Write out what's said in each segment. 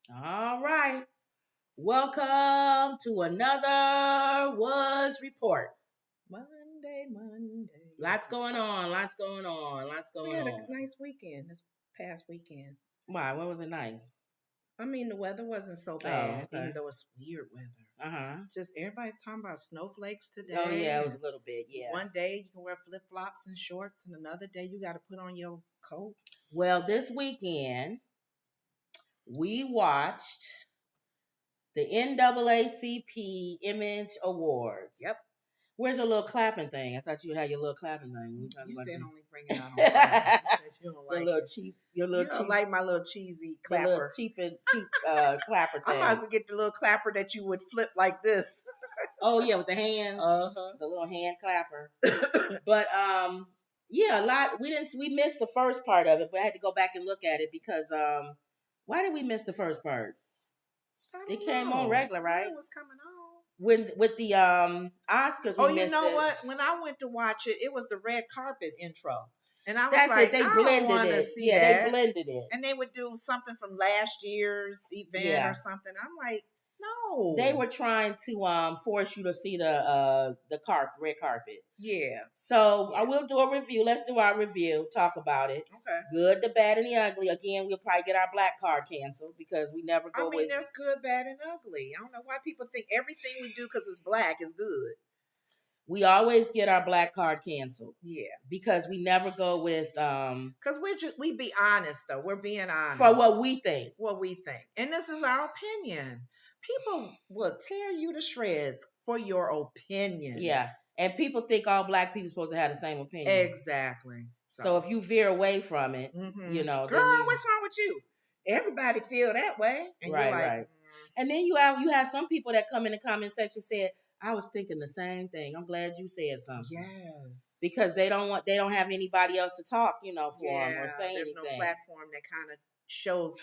All right. Welcome to another Woods Report. Monday. Lots going on. We had a nice weekend this past weekend. Why? What was it nice? I mean, the weather wasn't so bad, okay. even though it's weird weather. Just everybody's talking about snowflakes today. Oh, yeah, it was a little bit, yeah. One day you can wear flip-flops and shorts, and another day you got to put on your coat. Well, this weekend, we watched the NAACP Image Awards. Yep. Where's your little clapping thing? I thought you would have your little clapping thing. You said only bring it out on Friday. You don't like your little cheap. You don't like my little cheesy clapper. Little cheap clapper thing. I might as well get the little clapper that you would flip like this. Oh yeah, with the hands. The little hand clapper. But yeah, a lot. We missed the first part of it, but I had to go back and look at it because why did we miss the first part? It came on regular, right? It was coming on. With the Oscars. Oh, you know what? When I went to watch it, it was the red carpet intro, and I was it. They blended it. They blended it, and they would do something from last year's event or something. I'm like, no, they were trying to force you to see the red carpet. Yeah. So I will do a review. Let's do our review. Talk about it. Okay. Good, the bad, and the ugly. Again, we'll probably get our black card canceled because we never go. There's good, bad, and ugly. I don't know why people think everything we do because it's black is good. We always get our black card canceled. Yeah. Because we never go with because we be honest though. We're being honest. For what we think. And this is our opinion. People will tear you to shreds for your opinion. Yeah. And people think all black people are supposed to have the same opinion. Exactly. So if you veer away from it, you know. Girl, what's wrong with you? Everybody feel that way. And right, you're like, right. And then you have some people that come in the comment section and said, I was thinking the same thing. I'm glad you said something. Yes. Because they don't have anybody else to talk, for them or say anything. There's no platform that kind of shows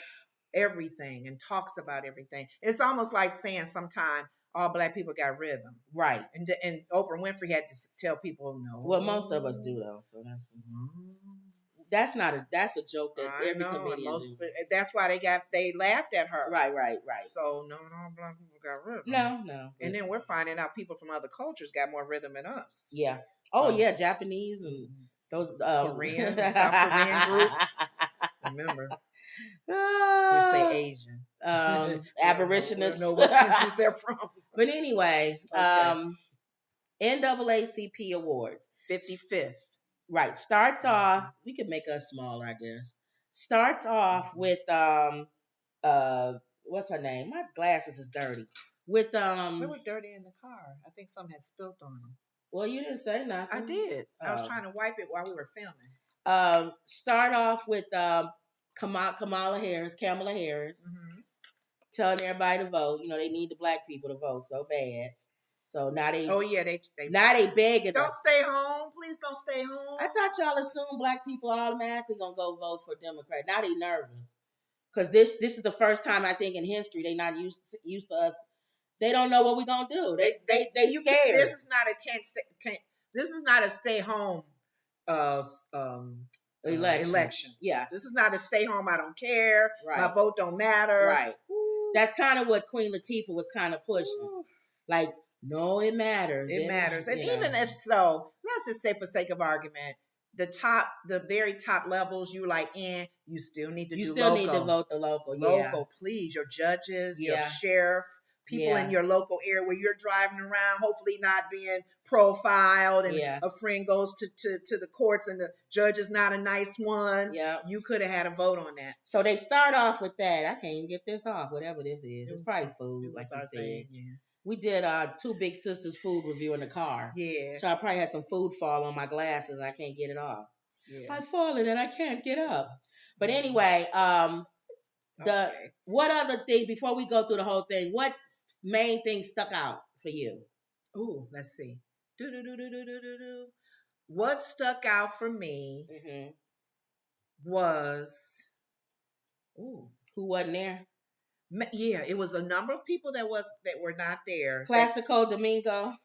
everything and talks about everything. It's almost like saying sometime all black people got rhythm. Right. And Oprah Winfrey had to tell people no. Well, most of us do though. So that's that's a joke that every comedian do. That's why they laughed at her. Right. So no black people got rhythm. No. And then we're finding out people from other cultures got more rhythm than us. Yeah. Oh yeah, Japanese and those Korean, South Korean groups. Remember. We say Asian. Aborigines. Know what countries they're from. But anyway, NAACP Awards. 55th. Right. Starts off, we could make us smaller, I guess. Starts off with what's her name? My glasses is dirty. With They were dirty in the car. I think some had spilt on them. Well, you didn't say nothing. I did. I was trying to wipe it while we were filming. Start off with Kamala Harris, telling everybody to vote. They need the black people to vote so bad. So now they. Oh yeah, they begging. Don't stay home, please. Don't stay home. I thought y'all assumed black people are automatically gonna go vote for Democrat. Now they nervous because this is the first time I think in history they not used to us. They don't know what we're gonna do. They scared. This is not a This is not a stay home. Election. Yeah. This is not a stay home, I don't care. Right. My vote don't matter. Right. Ooh. That's kind of what Queen Latifah was kind of pushing. Ooh. Like, no, it matters. It matters. And even if so, let's just say for sake of argument, the very top levels, you you still need to need to vote the local. Local, please. Your judges, your sheriff, people in your local area where you're driving around, hopefully not being profiled, and a friend goes to the courts and the judge is not a nice one. Yeah. You could have had a vote on that. So they start off with that. I can't even get this off, whatever this is. It's probably food, like you said. Yeah. We did our Two Big Sisters food review in the car. Yeah. So I probably had some food fall on my glasses. I can't get it off. Yeah. I've fallen and I can't get up. But anyway, what other thing, before we go through the whole thing, what main thing stuck out for you? Ooh, let's see. What stuck out for me was, who wasn't there? Yeah, it was a number of people that were not there. Classico Domingo.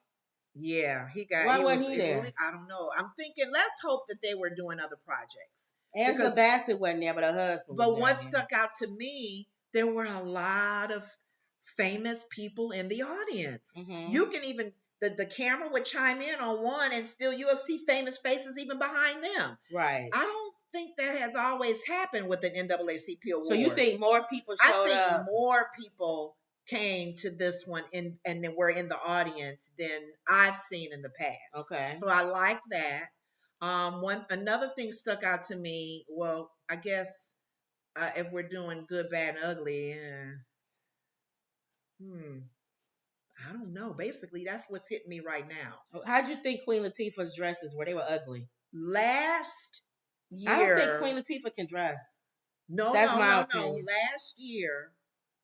Yeah, Why wasn't he there? I don't know. I'm thinking, let's hope that they were doing other projects. Angela Bassett wasn't there, but her husband. But what stuck out to me there were a lot of famous people in the audience. Mm-hmm. You can even, the camera would chime in on one and still you'll see famous faces even behind them. Right. I don't think that has always happened with an NAACP award. So you think more people showed up? I think more people came to this one and were in the audience than I've seen in the past. Okay. So I like that. Another thing stuck out to me. Well, I guess if we're doing good, bad, and ugly, I don't know. Basically, that's what's hitting me right now. How'd you think Queen Latifah's dresses were? They were ugly. Last year, I don't think Queen Latifah can dress. No, that's my opinion. Last year,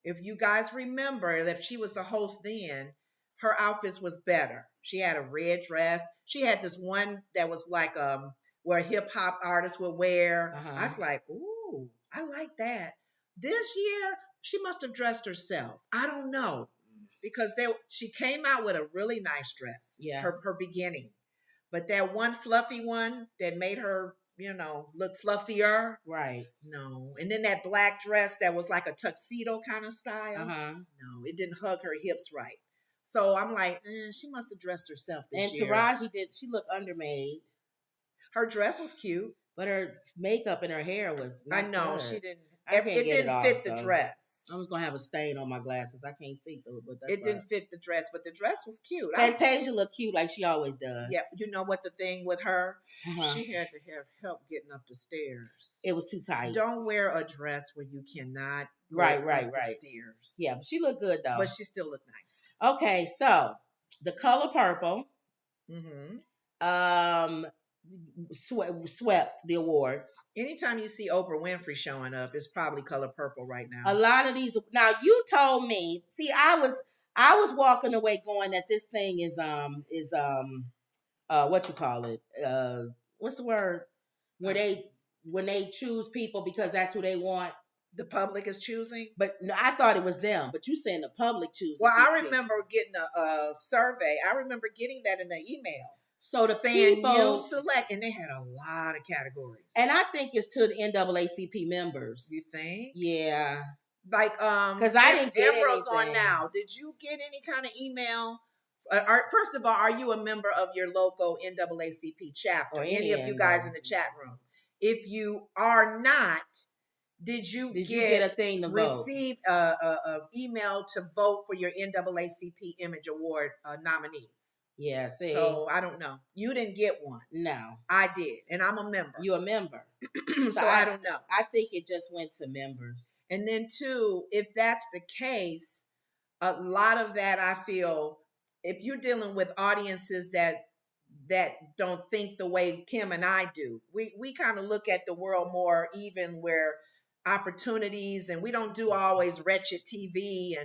if you guys remember, if she was the host then, her outfits was better. She had a red dress. She had this one that was like where hip hop artists would wear. I was like, ooh, I like that. This year, she must have dressed herself. I don't know. Because she came out with a really nice dress. Yeah. Her beginning. But that one fluffy one that made her, look fluffier. Right. No. And then that black dress that was like a tuxedo kind of style. No, it didn't hug her hips right. So I'm like, she must have dressed herself this year. And Taraji she looked undermade. Her dress was cute. But her makeup and her hair was not good. She didn't. It didn't fit the dress. I was going to have a stain on my glasses. I can't see through it. But it didn't fit the dress, but the dress was cute. Fantasia looked cute like she always does. Yeah. You know what the thing with her? She had to have help getting up the stairs. It was too tight. Don't wear a dress where you cannot go up the stairs. Yeah, but she looked good though. But she still looked nice. Okay, so The Color Purple. Swept the awards. Anytime you see Oprah Winfrey showing up, it's probably Color Purple right now. A lot of these. Now you told me. See, I was walking away going that this thing is what you call it? What's the word? When they choose people because that's who they want. The public is choosing, but no, I thought it was them. But you saying the public chooses. Well, I remember getting a survey. I remember getting that in the email. So the saying people you select, and they had a lot of categories. And I think it's to the NAACP members. You think? Yeah. Like, because I didn't get Amber's anything. On now. Did you get any kind of email? First of all, are you a member of your local NAACP chapter? Or any of you guys in the chat room? If you are not, did you get a thing to receive a email to vote for your NAACP Image Award nominees? Yeah, see. So I don't know. You didn't get one. No. I did. And I'm a member. You're a member. so I don't know. I think it just went to members. And then too, if that's the case, a lot of that I feel, if you're dealing with audiences that don't think the way Kim and I do, we kind of look at the world more even where opportunities, and we don't do always wretched TV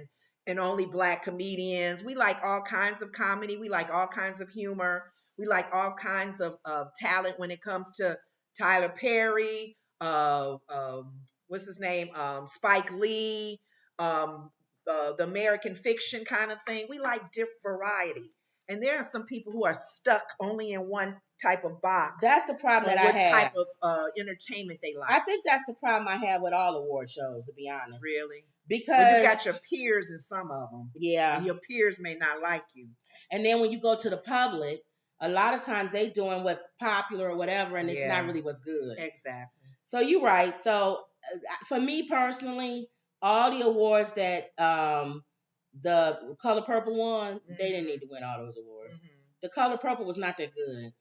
and only Black comedians. We like all kinds of comedy. We like all kinds of humor. We like all kinds of talent when it comes to Tyler Perry, what's his name? Spike Lee, the American fiction kind of thing. We like different variety. And there are some people who are stuck only in one type of box. That's the problem that I have. What type of entertainment they like. I think that's the problem I have with all award shows, to be honest. Really? Because you got your peers in some of them. Yeah. And your peers may not like you. And then when you go to the public, a lot of times they doing what's popular or whatever, and it's not really what's good. Exactly. So you're right. So for me personally, all the awards that the Color Purple won, they didn't need to win all those awards. The Color Purple was not that good.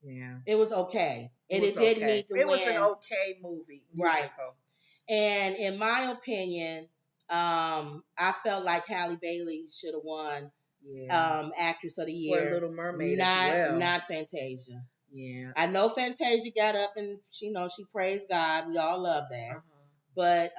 Yeah. It was okay. And it didn't need to win. It was an okay movie. Right. Musical. And in my opinion, I felt like Halle Bailey should have won Actress of the Year. For Little Mermaid as well. Not Fantasia. Yeah. I know Fantasia got up and she praised God. We all love that. But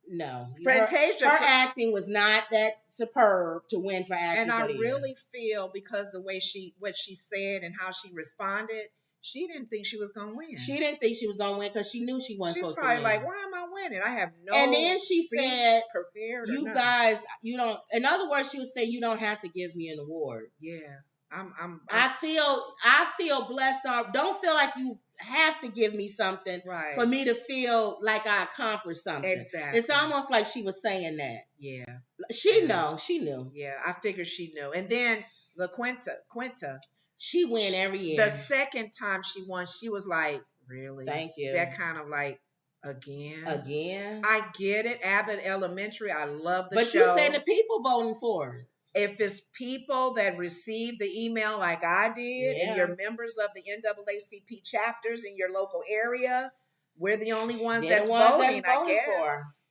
no. Fantasia. Her acting was not that superb to win for Actress of the Year. And I really feel because the way what she said and how she responded, she didn't think she was going to win. She didn't think she was going to win because she knew she wasn't supposed to win. She's probably like, why am I winning? I have no And then she said, prepared you guys, you don't, in other words, she would say, you don't have to give me an award. Yeah. I feel blessed. Don't feel like you have to give me something for me to feel like I accomplished something. Exactly. It's almost like she was saying that. Yeah. She knew. Yeah, I figured she knew. And then Quinta. She win every year. The second time she won, she was like, really? Thank you. That kind of like, again. I get it. Abbott Elementary. I love the show. But you said the people voting for it. If it's people that received the email like I did, and you're members of the NAACP chapters in your local area, we're the only ones that's voting, I guess.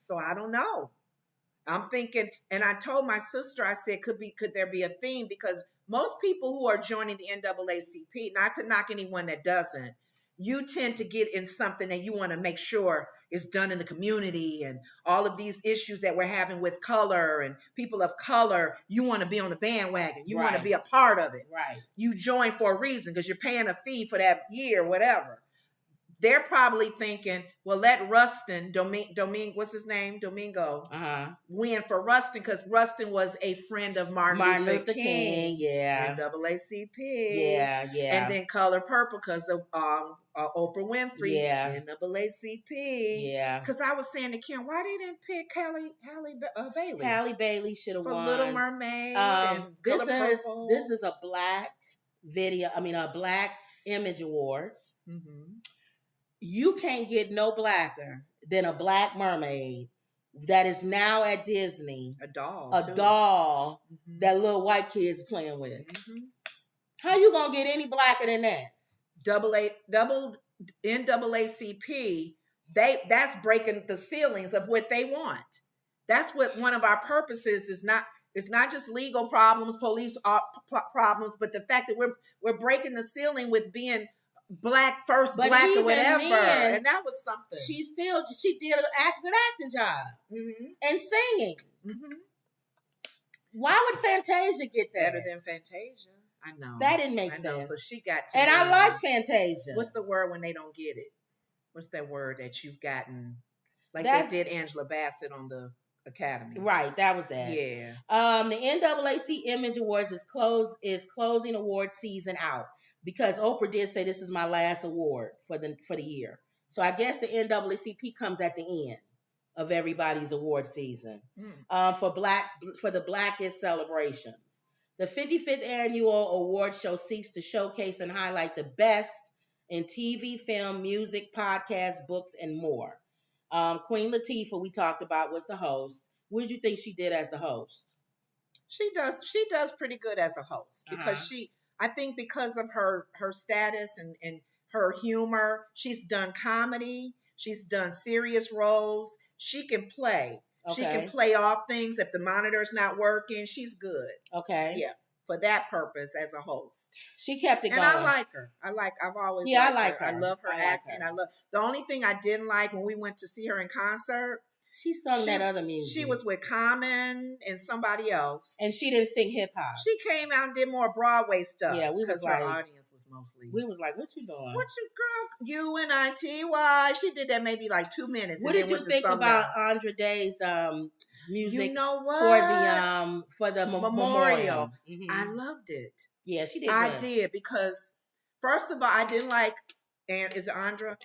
So I don't know. I'm thinking, and I told my sister, I said, could there be a theme? Because most people who are joining the NAACP, not to knock anyone that doesn't, you tend to get in something that you want to make sure is done in the community, and all of these issues that we're having with color and people of color, you want to be on the bandwagon. You want to be a part of it. Right. You join for a reason because you're paying a fee for that year, whatever. They're probably thinking, well, let Rustin, what's his name? Domingo, win for Rustin because Rustin was a friend of Martin Luther King. Yeah. NAACP. Yeah. And then Color Purple because of Oprah Winfrey. Yeah. NAACP. Yeah. Because I was saying to Kim, why they didn't pick Halle Bailey? Halle Bailey should have won. For Little Mermaid and Color Purple. This is a Black Black Image Awards. Mm-hmm. You can't get no blacker than a Black mermaid that is now at Disney. A doll mm-hmm. that little white kids playing with. Mm-hmm. How you gonna get any blacker than that? Double NAACP, that's breaking the ceilings of what they want. That's what one of our purposes is. It's not just legal problems, police problems, but the fact that we're breaking the ceiling with being Black first, but Black or whatever, and that was something. She did a good acting job and singing. Mm-hmm. Why would Fantasia get that? Better than Fantasia. I know that didn't make sense. So she got to. And I like Fantasia. What's the word when they don't get it? What's that word that you've gotten? Like they did Angela Bassett on the Academy. Right, that was that. Yeah. The NAACP Image Awards is closing award season out. Because Oprah did say this is my last award for the year. So I guess the NAACP comes at the end of everybody's award season. For the Blackest celebrations. The 55th annual award show seeks to showcase and highlight the best in TV, film, music, podcasts, books, and more. Queen Latifah, we talked about, was the host. What did you think she did as the host? She does pretty good as a host because I think because of her status and her humor, she's done comedy, she's done serious roles. She can play. Okay. She can play off things. If the monitor's not working, she's good. Okay. Yeah. For that purpose as a host. She kept it going. And I like her. I've always liked her. I love her acting. The only thing I didn't like when we went to see her in concert, she sung that other music. She was with Common and somebody else. And she didn't sing hip hop. She came out and did more Broadway stuff. Yeah, because her audience was mostly. We was like, what you doing? What you, girl? UNITY. She did that maybe like 2 minutes. What did you think about Andra Day's music? You know what? For the memorial. Mm-hmm. I loved it. Yeah, she did. I did because first of all, I didn't like. And is it Andra?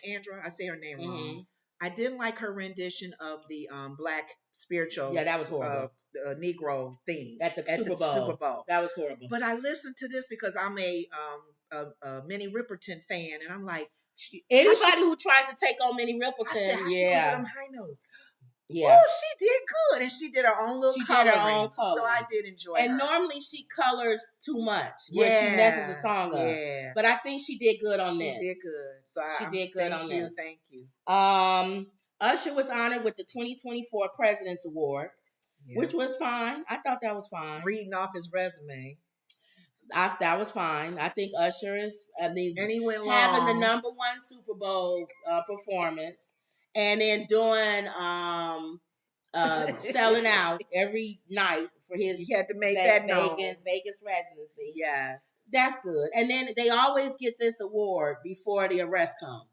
I say her name wrong. I didn't like her rendition of the Black spiritual. Yeah, that was horrible. Negro theme at the Super Bowl. That was horrible. But I listened to this because I'm a Minnie Riperton fan, and I'm like, anybody who tries to take on Minnie Riperton, them high notes. Yeah. Oh, she did good, and she did her own little coloring. Did her own color. So I did enjoy her. And normally she colors too much, where she messes the song up. Yeah. But I think she did good on this. She did good. So she did good on this. Thank you. Usher was honored with the 2024 President's Award, which was fine. I thought that was fine. Reading off his resume. That was fine. I think Usher is. And he went having the #1 Super Bowl performance. And then doing selling out every night for his he had to make that Vegas residency. Yes. That's good. And then they always get this award before the arrest comes.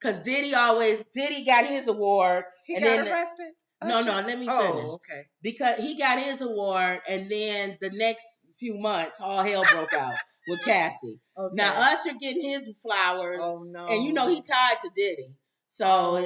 Because Diddy got his award. He got arrested? No, let me finish. Oh, okay. Because he got his award and then the next few months, all hell broke out with Cassie. Okay. Now Usher getting his flowers. Oh no! And you know he tied to Diddy, so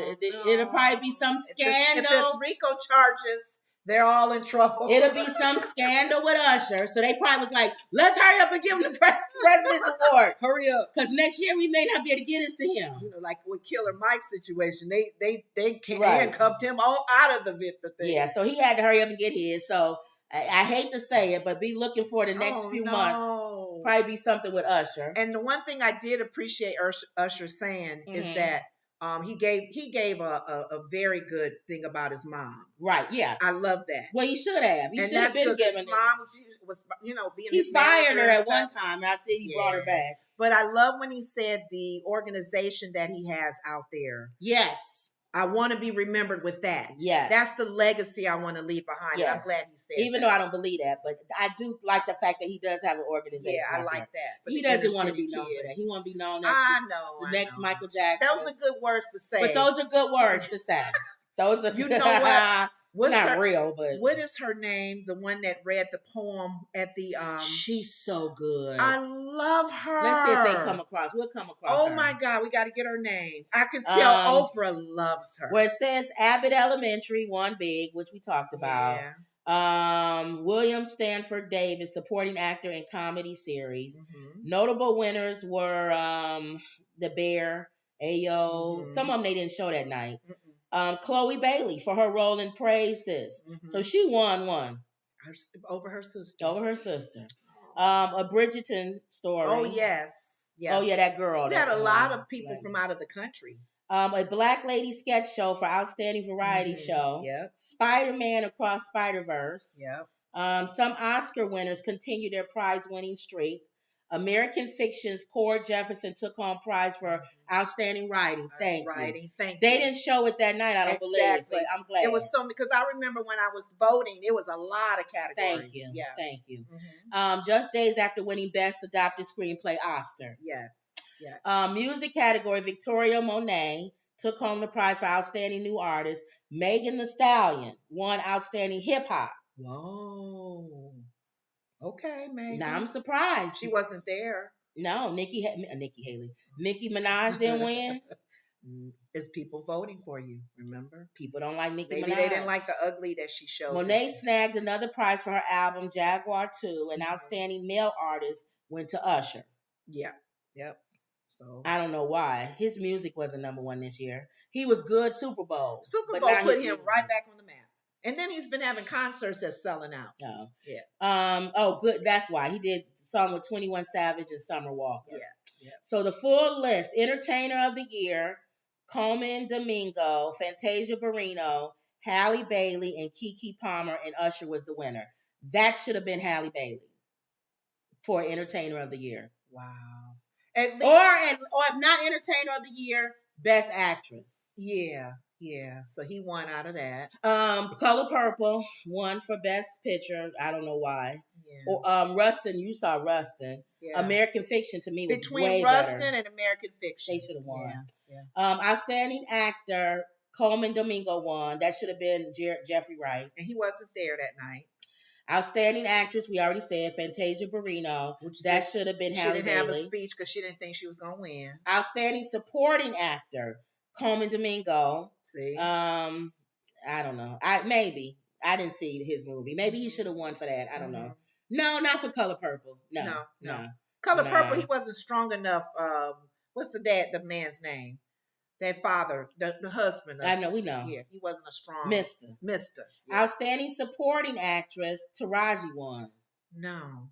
it'll probably be some scandal. If there's RICO charges, they're all in trouble. It'll be some scandal with Usher. So they probably was like, let's hurry up and give him the President's Award. Hurry up. Because next year we may not be able to get us to him. You know, like with Killer Mike's situation, they handcuffed him all out of the thing. Yeah, so he had to hurry up and get his. So I hate to say it, but be looking for the next few months. Probably be something with Usher. And the one thing I did appreciate Usher saying is that he gave a very good thing about his mom. Right. Yeah. I love that. Well, he should have. He should have been given. His mom was, being. He fired her at one time, and I think he brought her back. But I love when he said the organization that he has out there. Yes. I want to be remembered with that. Yes. That's the legacy I want to leave behind. Yes. I'm glad he said Even though I don't believe that, but I do like the fact that he does have an organization. Yeah, I like that. He doesn't want to be known for that. He want to be known as the next Michael Jackson. Those are good words to say. But those are good words to say. Those are, you know what? Not real, but what is her name? The one that read the poem at the She's so good. I love her. Let's see if they come across. We'll come across. Oh my God, we got to get her name. I can tell Oprah loves her. Where it says Abbott Elementary won big, which we talked about. Yeah. William Stanford Davis, supporting actor in comedy series. Notable winners were The Bear, Ayo. Some of them they didn't show that night. Chloe Bailey for her role in Praise This. So she won one. Over her sister. A Bridgerton story. Oh, yes. Oh, yeah, that girl. We had a lot of people from out of the country. A Black Lady sketch show for Outstanding Variety Show. Yep. Spider-Man Across Spider-Verse. Yep. Some Oscar winners continue their prize-winning streak. American Fiction's Cord Jefferson took home prize for outstanding writing. Thank you. They didn't show it that night, I don't believe, but I'm glad. It was so, because I remember when I was voting, it was a lot of categories. Thank you. Just days after winning Best Adapted Screenplay Oscar. Yes. Music category, Victoria Monet took home the prize for Outstanding New Artist. Megan Thee Stallion won Outstanding Hip Hop. Whoa. Okay, Megan. Now I'm surprised. She wasn't there. No, Nicki Haley. Nicki Minaj didn't win. It's people voting for you, remember? People don't like Nicki Minaj. Maybe they didn't like the ugly that she showed. Monet snagged another prize for her album, Jaguar 2, and Outstanding Male Artist went to Usher. Yeah. Yep. So I don't know why. His music wasn't number one this year. He was good Super Bowl. Super Bowl put him right back on the map. And then he's been having concerts that's selling out. Oh. Yeah. Oh, good. That's why. He did a song with 21 Savage and Summer Walker. Yeah. So the full list: Entertainer of the Year, Coleman Domingo, Fantasia Barrino, Halle Bailey, and Keke Palmer, and Usher was the winner. That should have been Halle Bailey for Entertainer of the Year. Wow. Or if not Entertainer of the Year, Best Actress. Yeah, so he won out of that. Color Purple won for Best Picture. I don't know why. Yeah. Or Rustin, you saw Rustin. Yeah. American Fiction to me was between way Rustin better. and American Fiction. They should have won. Yeah. Outstanding Actor Coleman Domingo won. That should have been Jeffrey Wright, and he wasn't there that night. Outstanding Actress, we already said, Fantasia Barrino. That should have been Halle Bailey. She didn't have a speech because she didn't think she was going to win. Outstanding Supporting Actor Coleman Domingo. See, I don't know. I didn't see his movie. Maybe he should have won for that. I don't know. No, not for Color Purple. No. Color Purple. He wasn't strong enough. What's the man's name? That father, the husband. I know. We know. Yeah, he wasn't a strong Mister. Yeah. Outstanding Supporting Actress Taraji won. No,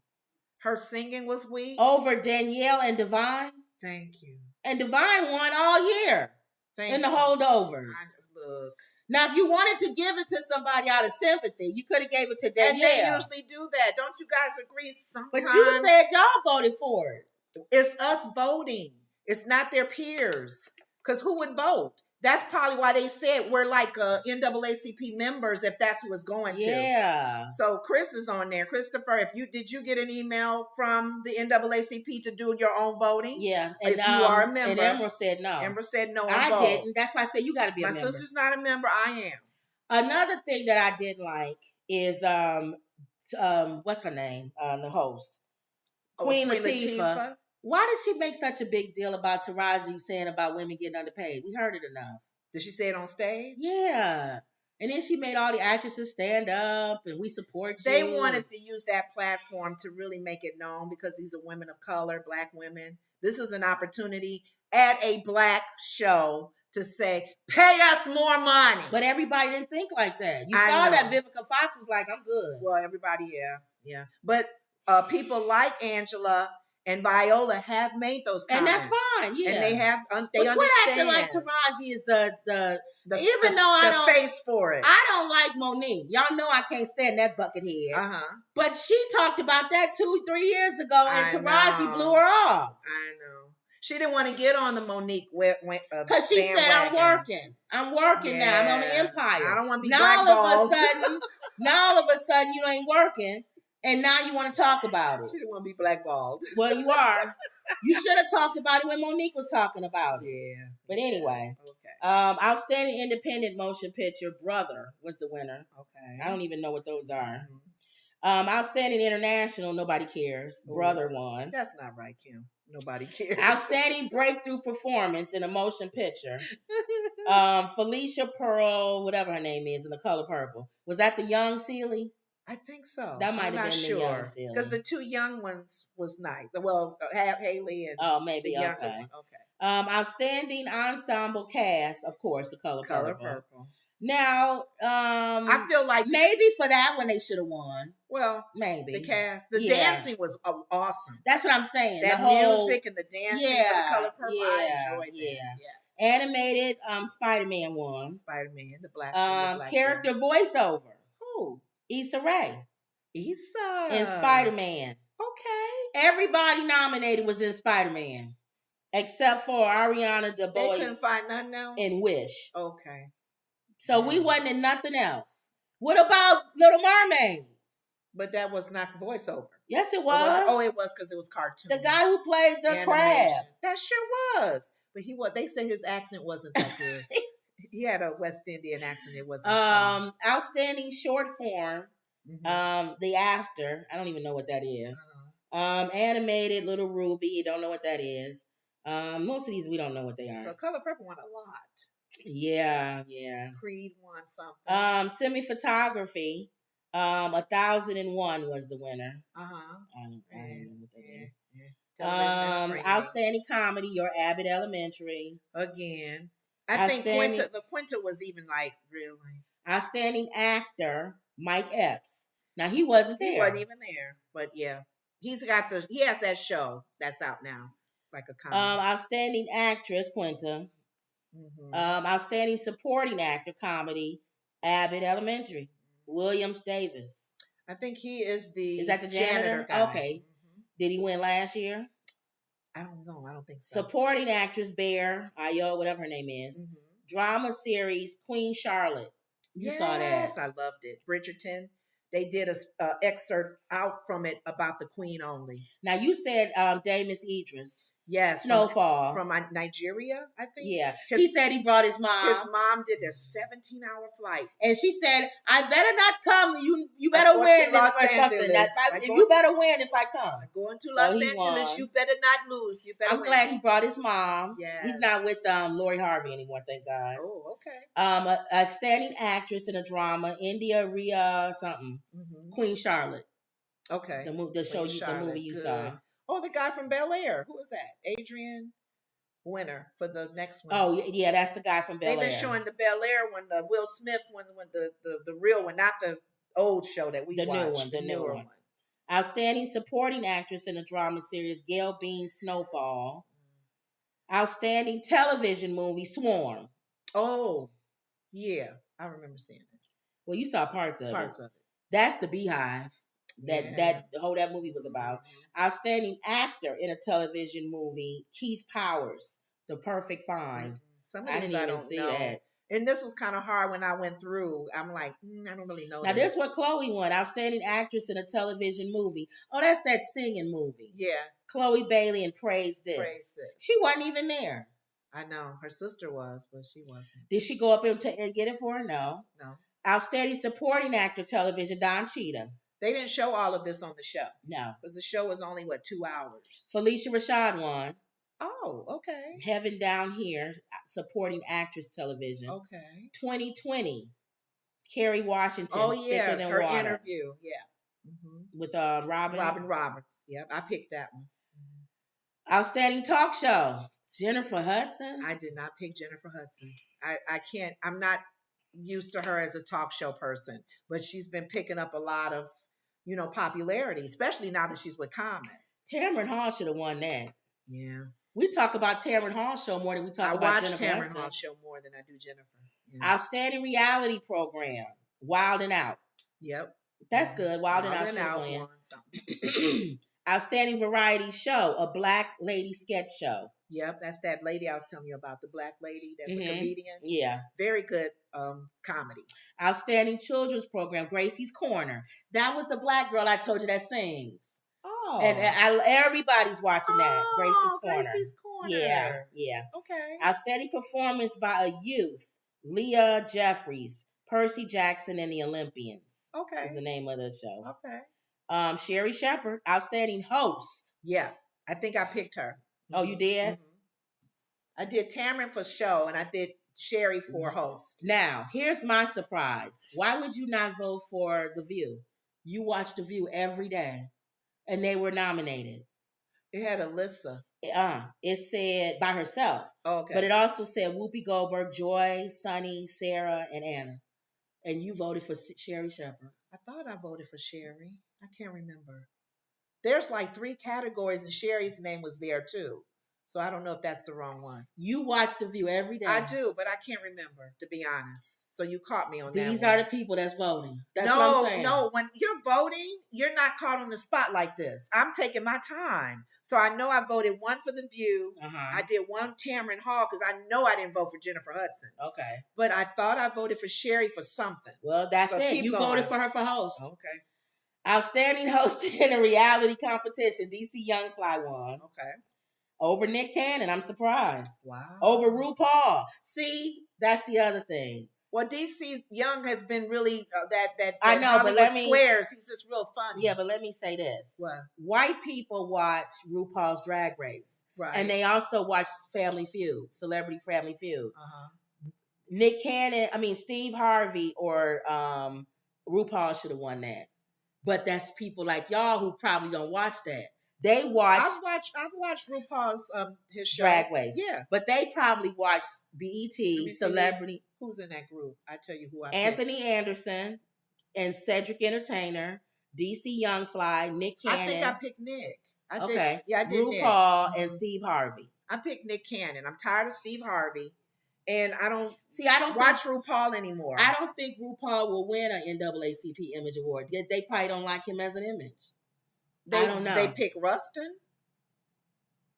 her singing was weak over Danielle and Divine. Thank you. And Divine won all year. In the holdovers. Look. Now, if you wanted to give it to somebody out of sympathy, you could have gave it to Danielle. And they usually do that. Don't you guys agree? Sometimes. But you said y'all voted for it. It's us voting. It's not their peers. Because who would vote? That's probably why they said we're like NAACP members if that's who it's going to. Yeah. So Chris is on there. Christopher, did you get an email from the NAACP to do your own voting? Yeah. And if you are a member. And Emerald said no. Emerald said no. I didn't. That's why I said you got to be a member. My sister's not a member. I am. Another thing that I didn't like is what's her name? The host, Queen Latifah. Why did she make such a big deal about Taraji saying about women getting underpaid? We heard it enough. Did she say it on stage? Yeah. And then she made all the actresses stand up and we support you. They wanted to use that platform to really make it known because these are women of color, Black women. This is an opportunity at a Black show to say, pay us more money. But everybody didn't think like that. You saw that Vivica Fox was like, I'm good. Well, everybody, yeah. But people like Angela and Viola have made those comments. And that's fine, yeah. And they have, they understand. Quit acting like Taraji is the even though I don't face for it. I don't like Monique. Y'all know I can't stand that buckethead. But she talked about that 2-3 years ago, and Taraji blew her off. I know. She didn't want to get on the Monique because she said, "I'm working now. I'm on the Empire. I don't want to be blackballed." Now all of a sudden, you ain't working, and now you want to talk about it. She didn't want to be blackballed. Well, you are. You should have talked about it when Monique was talking about it. Yeah. But anyway, outstanding independent motion picture, Brother was the winner. Okay. I don't even know what those are. Outstanding international, nobody cares. Ooh. Brother won. That's not right, Kim. Nobody cares. Outstanding breakthrough performance in a motion picture. Felicia Pearl, whatever her name is, in The Color Purple. Was that the young Celie? I think so. That might have been the young Celie. Because the two young ones was nice. Well, Halle and maybe okay. Outstanding ensemble cast, of course, The Color Purple. Now, I feel like maybe for that one they should have won. Well, maybe the cast, the dancing was awesome. That's what I'm saying. That music and the dancing, for The Color Purple, I enjoyed that. Yes. Animated, Spider-Man won. Spider-Man, the black character voiceover. Who? Issa Rae. Issa in Spider-Man. Okay. Everybody nominated was in Spider-Man, except for Ariana DeBose. They couldn't find nothing else. In Wish. Okay. So we wasn't in nothing else. What about Little Mermaid? But that was not voiceover. Yes, it was. It was because it was cartoon. The guy who played the crab. That sure was. But they said his accent wasn't that good. He had a West Indian accent. It wasn't strong. Outstanding short form. The After. I don't even know what that is. Animated Little Ruby. Don't know what that is. Most of these we don't know what they are. So Color Purple won a lot. Yeah. Creed won something. Cinematography. 1001 was the winner. I don't know what that is. Outstanding comedy, Your Abbott Elementary. Again. I think Quinta was even like really. Outstanding actor, Mike Epps. Now he wasn't there. He wasn't even there. But yeah. He has that show that's out now. Like a comedy. Outstanding actress, Quinta. Outstanding supporting actor, comedy, Abbott Elementary. Williams Davis. I think he is the... Is that the janitor guy? Okay. Did he win last year? I don't know. I don't think so. Supporting actress, Bear, Ayo, whatever her name is. Drama series, Queen Charlotte. You saw that. Yes, I loved it. Bridgerton. They did a excerpt out from it about the Queen only. Now, you said Damus Idris. Yes. Snowfall. From Nigeria, I think. Yeah. He said he brought his mom. His mom did a 17-hour flight. And she said, I better not come. You better win this or something. You better win if I come. Going to Los Angeles, you better not lose. You better I'm glad he brought his mom. Yes. He's not with Lori Harvey anymore, thank God. Oh, okay. Outstanding actress in a drama, India Rhea something. Queen Charlotte. Okay. The movie you saw. Oh, the guy from Bel Air. Who is that? Adrian Winner for the next one. Oh, yeah, that's the guy from Bel Air. They've been showing the Bel Air one, the Will Smith one, the real one, not the old show that we watched. The newer one. Outstanding supporting actress in a drama series, Gail Bean's Snowfall. Outstanding television movie, Swarm. Oh, yeah. I remember seeing it. Well, you saw parts of it. That's the Beehive. That movie was about. Outstanding actor in a television movie, Keith Powers, The Perfect Find. I didn't even see that. And this was kind of hard when I went through. I'm like, I don't really know. Now this is what Chloe won. Outstanding actress in a television movie. Oh, that's that singing movie. Yeah. Chloe Bailey and Praise This. She wasn't even there. I know. Her sister was, but she wasn't. Did she go up and get it for her? No. No. Outstanding supporting actor television, Don Cheadle. They didn't show all of this on the show. No. Because the show was only, 2 hours? Felicia Rashad won. Oh, okay. Heaven Down Here, supporting actress television. Okay. 2020, Kerry Washington. Oh, yeah. Thicker Than Her Water. interview. Yeah. With Robin Roberts. Yep. I picked that one. Outstanding talk show. Jennifer Hudson. I did not pick Jennifer Hudson. I can't. I'm not used to her as a talk show person, but she's been picking up a lot of, popularity, especially now that she's with Kanye. Tamron Hall should have won that. Yeah. We talk about Tamron Hall show more than we talk about Jennifer Hudson. I watch Tamron Hall show more than I do Jennifer. Yeah. Outstanding reality program. Wild and Out. Yep. That's good. Wild and Out won something. Outstanding variety show. A Black Lady sketch show. Yep, that's that lady I was telling you about, the Black lady that's a comedian. Yeah. Very good comedy. Outstanding children's program, Gracie's Corner. That was the Black girl I told you that sings. Oh. And everybody's watching that. Gracie's Corner. Yeah. Okay. Outstanding performance by a youth, Leah Jeffries, Percy Jackson and the Olympians. Okay. Is the name of the show. Okay. Sherry Shepherd, outstanding host. Yeah, I think I picked her. Oh, you did? I did Tamron for show, and I did Sherry for host. Now, here's my surprise. Why would you not vote for The View? You watch The View every day, and they were nominated. It had Alyssa. It said by herself. Oh, okay. But it also said Whoopi Goldberg, Joy, Sunny, Sarah, and Anna. And you voted for Sherry Shepherd. I thought I voted for Sherry. I can't remember. There's like 3 categories, and Sherry's name was there too. So I don't know if that's the wrong one. You watch The View every day. I do, but I can't remember, to be honest. So you caught me on that. These are the people that's voting. That's what I'm saying. No, when you're voting, you're not caught on the spot like this. I'm taking my time. So I know I voted 1 for The View. I did 1 Tamron Hall because I know I didn't vote for Jennifer Hudson. Okay. But I thought I voted for Sherry for something. Well, that's it. You voted for her for host. Okay. Outstanding host in a reality competition. DC Young Fly won. Okay. Over Nick Cannon. I'm surprised. Wow. Over RuPaul. See, that's the other thing. Well, DC Young has been really that I know, Hollywood but Squares. He's just real funny. Yeah, but let me say this. What? White people watch RuPaul's Drag Race. Right. And they also watch Family Feud, Celebrity Family Feud. Nick Cannon, Steve Harvey or RuPaul should have won that. But that's people like y'all who probably don't watch that. They watch. I've watched RuPaul's his show. Drag Race. Yeah, but they probably watch BET, Celebrity. Who's in that group? I tell you who I. Anthony picked. Anderson and Cedric Entertainer, DC Young Fly, Nick Cannon. I think I picked Nick. I did. RuPaul and Steve Harvey. I picked Nick Cannon. I'm tired of Steve Harvey. And I don't watch RuPaul anymore. I don't think RuPaul will win an NAACP Image Award. They probably don't like him as an image. I don't know. They pick Rustin.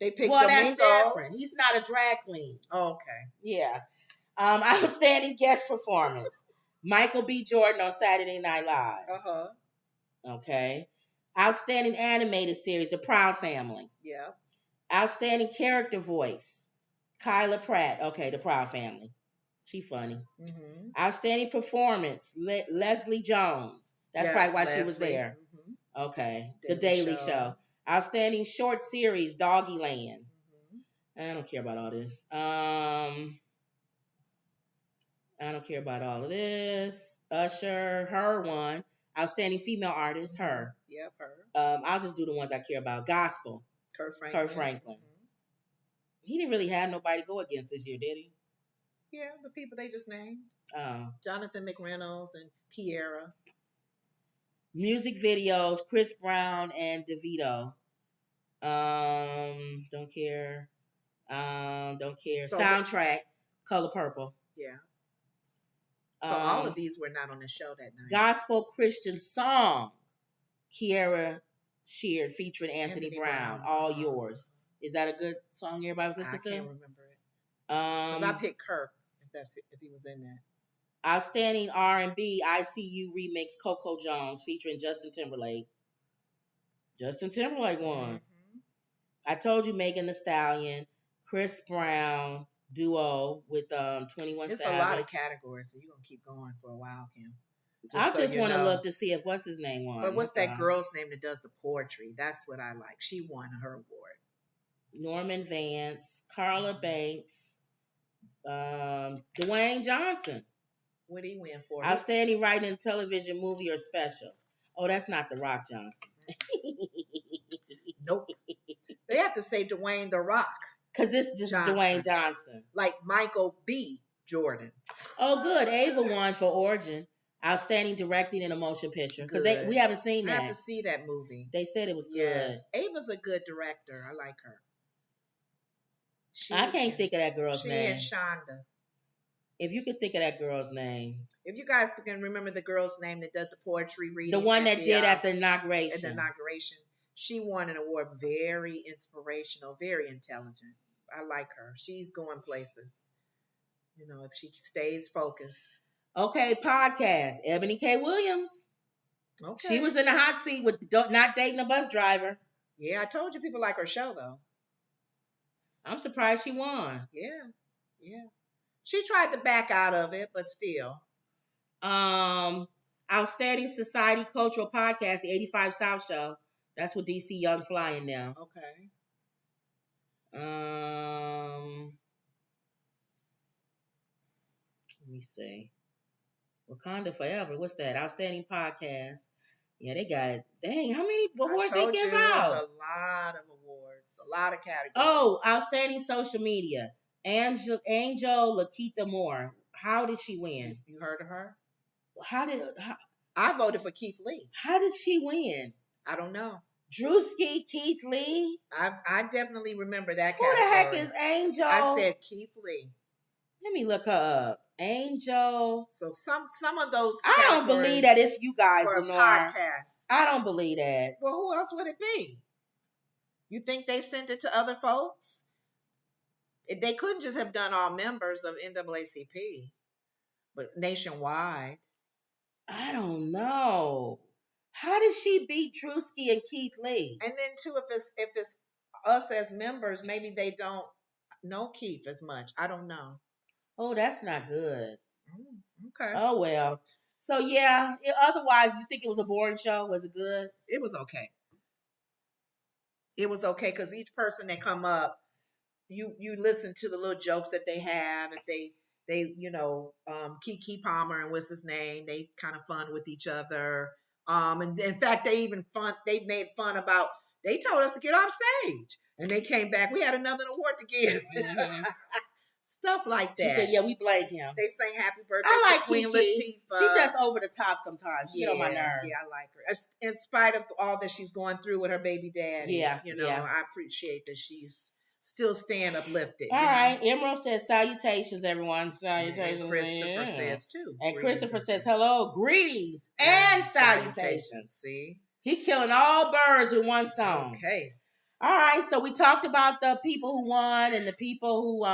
They pick Domingo. That's different. He's not a drag queen. Oh, okay. Yeah. Outstanding guest performance. Michael B. Jordan on Saturday Night Live. Okay. Outstanding animated series, The Proud Family. Yeah. Outstanding character voice. Kyla Pratt, okay, The Proud Family. She funny. Outstanding performance, Leslie Jones. That's probably why she was there. Okay. The Daily Show. Outstanding short series, Doggy Land. I don't care about all this. Usher, her one. Outstanding female artist, her. Yep, her. I'll just do the ones I care about. Gospel. Kurt Franklin. He didn't really have nobody go against this year, did he? Yeah, the people they just named. Oh. Jonathan McReynolds and Kiera. Music videos, Chris Brown and DeVito. Don't care. So soundtrack, Color Purple. Yeah. So all of these were not on the show that night. Gospel Christian song, Kiera Sheard featuring Anthony Brown. All Yours. Is that a good song everybody was listening to? I can't remember it. Because I picked Kirk, if he was in there. Outstanding R&B, ICU remix, Coco Jones featuring Justin Timberlake. Justin Timberlake won. I told you Megan Thee Stallion, Chris Brown duo with 21 Savage. It's a lot of categories, so you're going to keep going for a while, Kim. I just want to look to see if what's his name won. But what's that girl's name that does the poetry? That's what I like. She won her award. Norman Vance, Carla Banks, Dwayne Johnson. What did he win for? Outstanding writing in television, movie, or special. Oh, that's not The Rock Johnson. Nope. They have to say Dwayne The Rock. Because this is just Dwayne Johnson. Like Michael B. Jordan. Oh, good. Ava won for Origin. Outstanding directing in a motion picture. Because we haven't seen that. I have to see that movie. They said it was good. Yes. Ava's a good director. I like her. I can't think of that girl's name. She and Shonda. If you could think of that girl's name. If you guys can remember the girl's name that does the poetry reading. The one that did at the inauguration. At the inauguration. She won an award. Very inspirational. Very intelligent. I like her. She's going places. You know, if she stays focused. Okay, podcast. Ebony K. Williams. Okay. She was in the hot seat with not dating a bus driver. Yeah, I told you people like her show, though. I'm surprised she won. Yeah. She tried to back out of it, but still. Outstanding Society Cultural Podcast, the 85 South Show. That's with DC Young flying now. Okay. Let me see. Wakanda Forever. What's that? Outstanding Podcast. Yeah, they got, dang, how many awards they give out? A lot of awards. A lot of categories. Oh, Outstanding Social Media. Angel Lakita Moore. How did she win? You heard of her? I voted for Keith Lee. How did she win? I don't know. Drewski, Keith Lee. I definitely remember that category. Who the heck is Angel? I said Keith Lee. Let me look her up. Angel. So some of those. I don't believe that it's you guys, Lenore. Podcast. I don't believe that. Well, who else would it be? You think they sent it to other folks? They couldn't just have done all members of NAACP, but nationwide. I don't know. How did she beat Drewski and Keith Lee? And then too, if it's us as members, maybe they don't know Keith as much. I don't know. Oh, that's not good. Okay. Oh well. So yeah. Otherwise, you think it was a boring show? Was it good? It was okay. It was okay because each person that come up, you listen to the little jokes that they have. If they Keke Palmer and what's his name, they kind of fun with each other. And in fact, they made fun about, they told us to get off stage and they came back. We had another award to give. Mm-hmm. Stuff like that. She said, yeah, we blame him. They sang happy birthday to Queen Latifah. She just over the top sometimes. She get on my nerves. Yeah, I like her. In spite of all that she's going through with her baby daddy. Yeah. I appreciate that she's still staying uplifted. All right. Emerald says, salutations, everyone. Salutations. And Christopher says, too. And Christopher says, hello, greetings, and salutations. See? He killing all birds with one stone. Okay. All right, so we talked about the people who won and the people who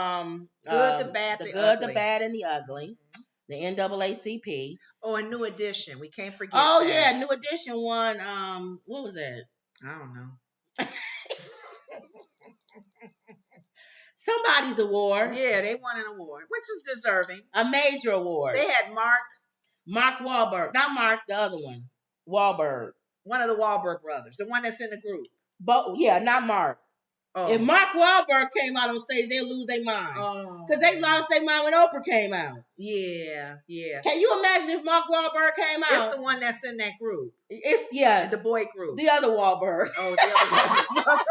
good, the bad, the bad, and the ugly. The NAACP. Oh, a New Edition. We can't forget. Oh that. Yeah, New Edition won. What was that? I don't know. Somebody's award. Yeah, they won an award, which is deserving. A major award. They had Mark Wahlberg, not Mark, the other one, Wahlberg. One of the Wahlberg brothers, the one that's in the group. But yeah, not Mark. Oh. If Mark Wahlberg came out on stage, they'll lose their mind. Because they lost their mind when Oprah came out. Yeah. Can you imagine if Mark Wahlberg came out? It's the one that's in that group. It's the boy group. The other Wahlberg. Oh, the other Wahlberg.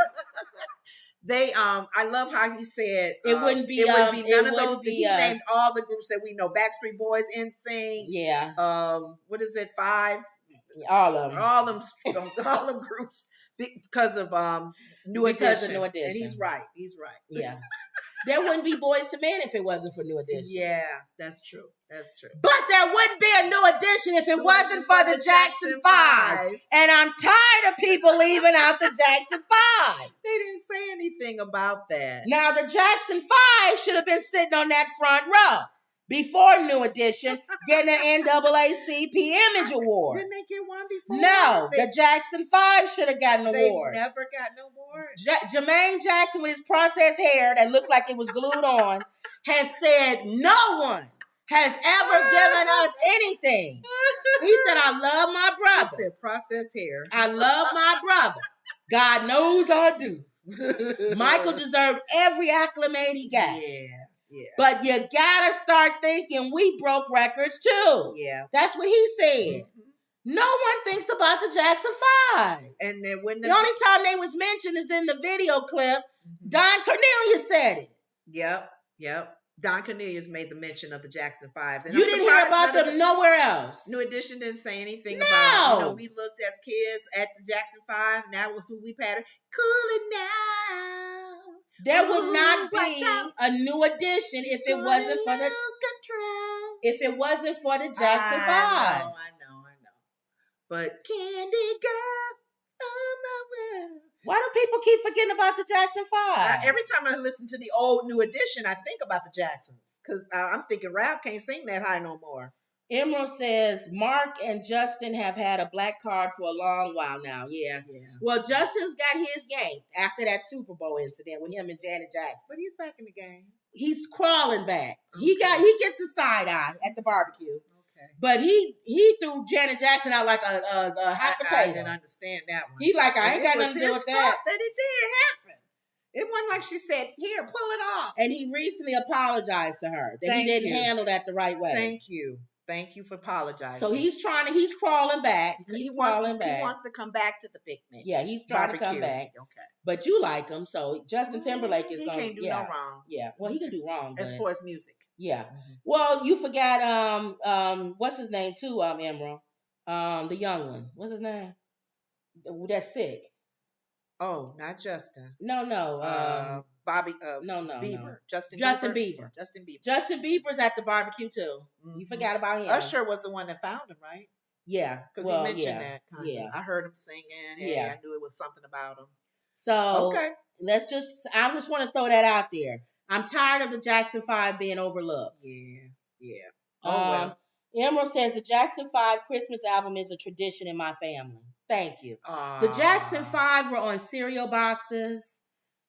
They I love how he said it wouldn't be none of those. He named all the groups that we know: Backstreet Boys, NSYNC. Yeah. What is it? 5. All of them. All them groups because of New Edition. New Edition. And he's right. Yeah. There wouldn't be Boys to Men if it wasn't for New Edition. Yeah, that's true. But there wouldn't be a New Edition if it wasn't for the Jackson 5. And I'm tired of people leaving out the Jackson 5. They didn't say anything about that. Now, the Jackson 5 should have been sitting on that front row before New Edition getting an NAACP Image Award. Didn't they get one before? No, the Jackson 5 should have gotten an award. They never got an award. Jermaine Jackson with his processed hair that looked like it was glued on has said no one has ever given us anything. He said, I love my brother. He said, process hair. I love my brother. God knows I do. Michael deserved every acclimate he got. Yeah. But you gotta start thinking we broke records too. Yeah. That's what he said. No one thinks about the Jackson 5. And then when the only time they was mentioned is in the video clip. Don Cornelius said it. Yep. Don Cornelius made the mention of the Jackson 5s. And you didn't hear about them nowhere else. New Edition didn't say anything about it. We looked as kids at the Jackson 5, and that was who we patterned. Cool it now. There would not be a New Edition if it wasn't for the Jackson 5. I know. But Candy Girl, oh my world. Why do people keep forgetting about the Jackson 5? Every time I listen to the old New Edition, I think about the Jacksons. Because I'm thinking Ralph can't sing that high no more. Emerald says, Mark and Justin have had a black card for a long while now. Yeah. Well, Justin's got his game after that Super Bowl incident with him and Janet Jackson. But he's back in the game. He's crawling back. Okay. He gets a side eye at the barbecue. But he threw Janet Jackson out like a hot potato. I didn't understand that one. He like, I ain't got nothing to do with that. That it did happen. It wasn't like she said, here, pull it off. And he recently apologized to her that he didn't handle that the right way. Thank you for apologizing. So he's crawling back. He wants to come back to the picnic. Yeah, he's trying to come back. Okay. But you like him, so Justin Timberlake is going to... He can't do no wrong. Yeah, well, he can do wrong. As far as music. Yeah. Well, you forgot, what's his name too, Emerald? The young one. What's his name? That's sick. Oh, not Justin. No. Bobby. No. Bieber. Justin Bieber. Justin Bieber's at the barbecue too. You forgot about him. Usher was the one that found him, right? Yeah. Because he mentioned that. Yeah. I heard him singing. Hey, I knew it was something about him. So, okay. I just want to throw that out there. I'm tired of the Jackson 5 being overlooked. Yeah. Well. Emerald says the Jackson 5 Christmas album is a tradition in my family. Thank you. The Jackson 5 were on cereal boxes.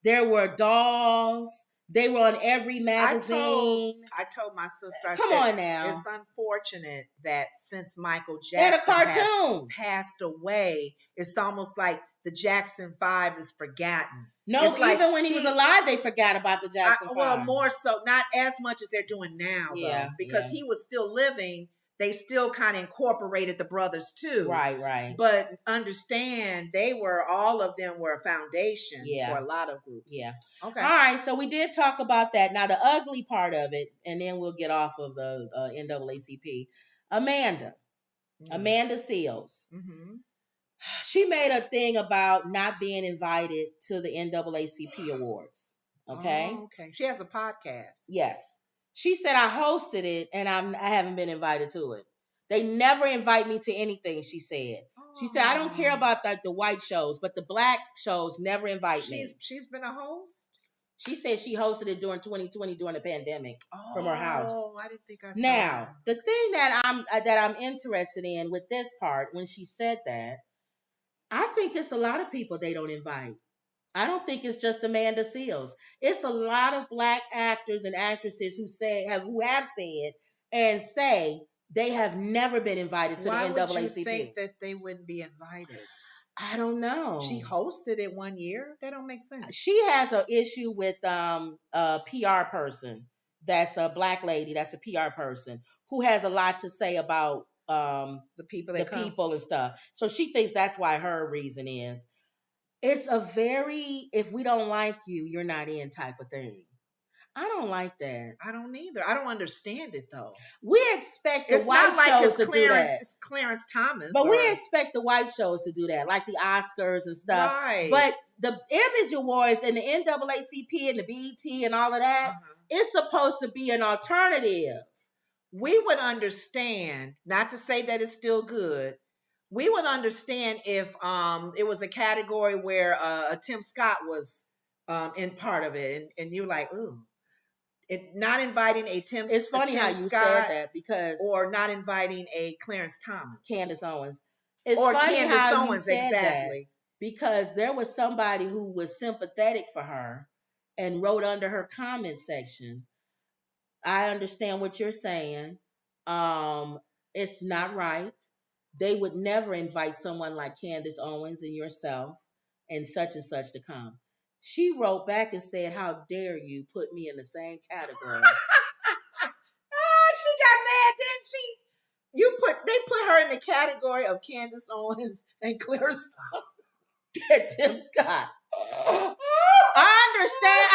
There were dolls. They were on every magazine. I told my sister, Come on now. It's unfortunate that since Michael Jackson passed away, it's almost like the Jackson 5 is forgotten. No, it's even when he was alive, they forgot about the Jackson 5. Well, more so, not as much as they're doing now, though. Because he was still living, they still kind of incorporated the brothers, too. Right. But understand, all of them were a foundation for a lot of groups. Yeah. Okay. All right, so we did talk about that. Now, the ugly part of it, and then we'll get off of the NAACP. Amanda Seals. Mm-hmm. She made a thing about not being invited to the NAACP Awards. Okay? Oh, okay. She has a podcast. Yes. She said, I hosted it and I haven't been invited to it. They never invite me to anything, she said. She said, I don't care about the white shows, but the black shows never invite me. She's been a host? She said she hosted it during 2020 during the pandemic from her house. Oh, I didn't think I saw Now, the thing that I'm interested in with this part, when she said that, I think it's a lot of people they don't invite. I don't think it's just Amanda Seals. It's a lot of black actors and actresses who have said and say they have never been invited to the NAACP. Why would you think that they wouldn't be invited? I don't know. She hosted it one year. That don't make sense. She has an issue with a PR person. That's a black lady. That's a PR person who has a lot to say about the people and stuff. So she thinks that's why her reason is. It's a very, if we don't like you, you're not in type of thing. I don't like that. I don't either. I don't understand it though. We expect the white shows to do that. It's Clarence Thomas. But we expect the white shows to do that, like the Oscars and stuff. Right. But the Image Awards and the NAACP and the BET and all of that, it's supposed to be an alternative. We would understand, not to say that it's still good, we would understand if it was a category where a Tim Scott was in part of it, and you're like, ooh. Not inviting a Tim Scott. It's funny how you said that because... Or not inviting a Clarence Thomas. Candace Owens. It's funny how you said that because there was somebody who was sympathetic for her and wrote under her comment section, I understand what you're saying. It's not right. they would never invite someone like Candace Owens and yourself and such to come. She wrote back and said, how dare you put me in the same category? She got mad, didn't she? They put her in the category of Candace Owens and Claire Stone. Tim Scott. I understand.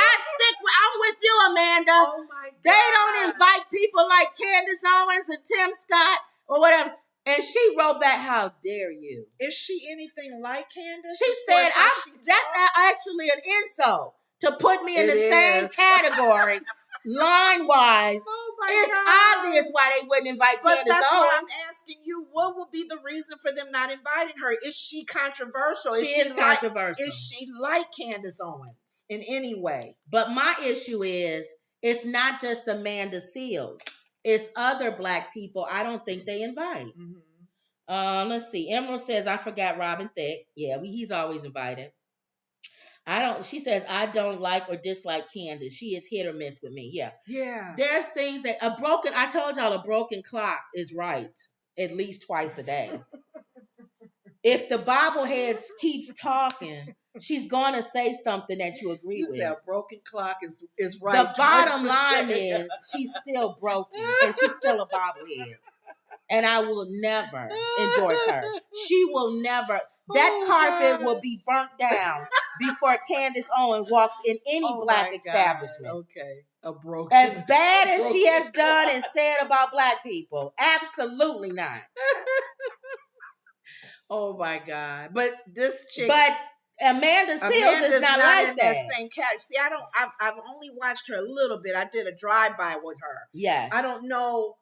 I'm with you, Amanda. Oh my God. They don't invite people like Candace Owens and Tim Scott or whatever. And she wrote back, how dare you? Is she anything like Candace? She said, that's actually an insult to put me in the same category. Line-wise, it's obvious why they wouldn't invite Candace Owens. But that's why I'm asking you, what would be the reason for them not inviting her? Is she controversial? She is controversial. Is she like Candace Owens in any way? But my issue is, it's not just Amanda Seales. It's other Black people I don't think they invite. Mm-hmm. Let's see. Emerald says, I forgot Robin Thicke. Yeah, he's always invited. She says, I don't like or dislike Candace. She is hit or miss with me. Yeah. Yeah. There's things that I told y'all a broken clock is right at least twice a day. If the bobblehead keeps talking, she's going to say something that you agree with. You say a broken clock is right. The bottom line is she's still broken and she's still a bobblehead. And I will never endorse her. She will never. That carpet will be burnt down before Candace Owens walks in any Black establishment. Okay. As bad as she has done and said about Black people. Absolutely not. Oh my God. But this chick. But Amanda Seales is not like in that same category. See, I've only watched her a little bit. I did a drive-by with her. Yes. I don't know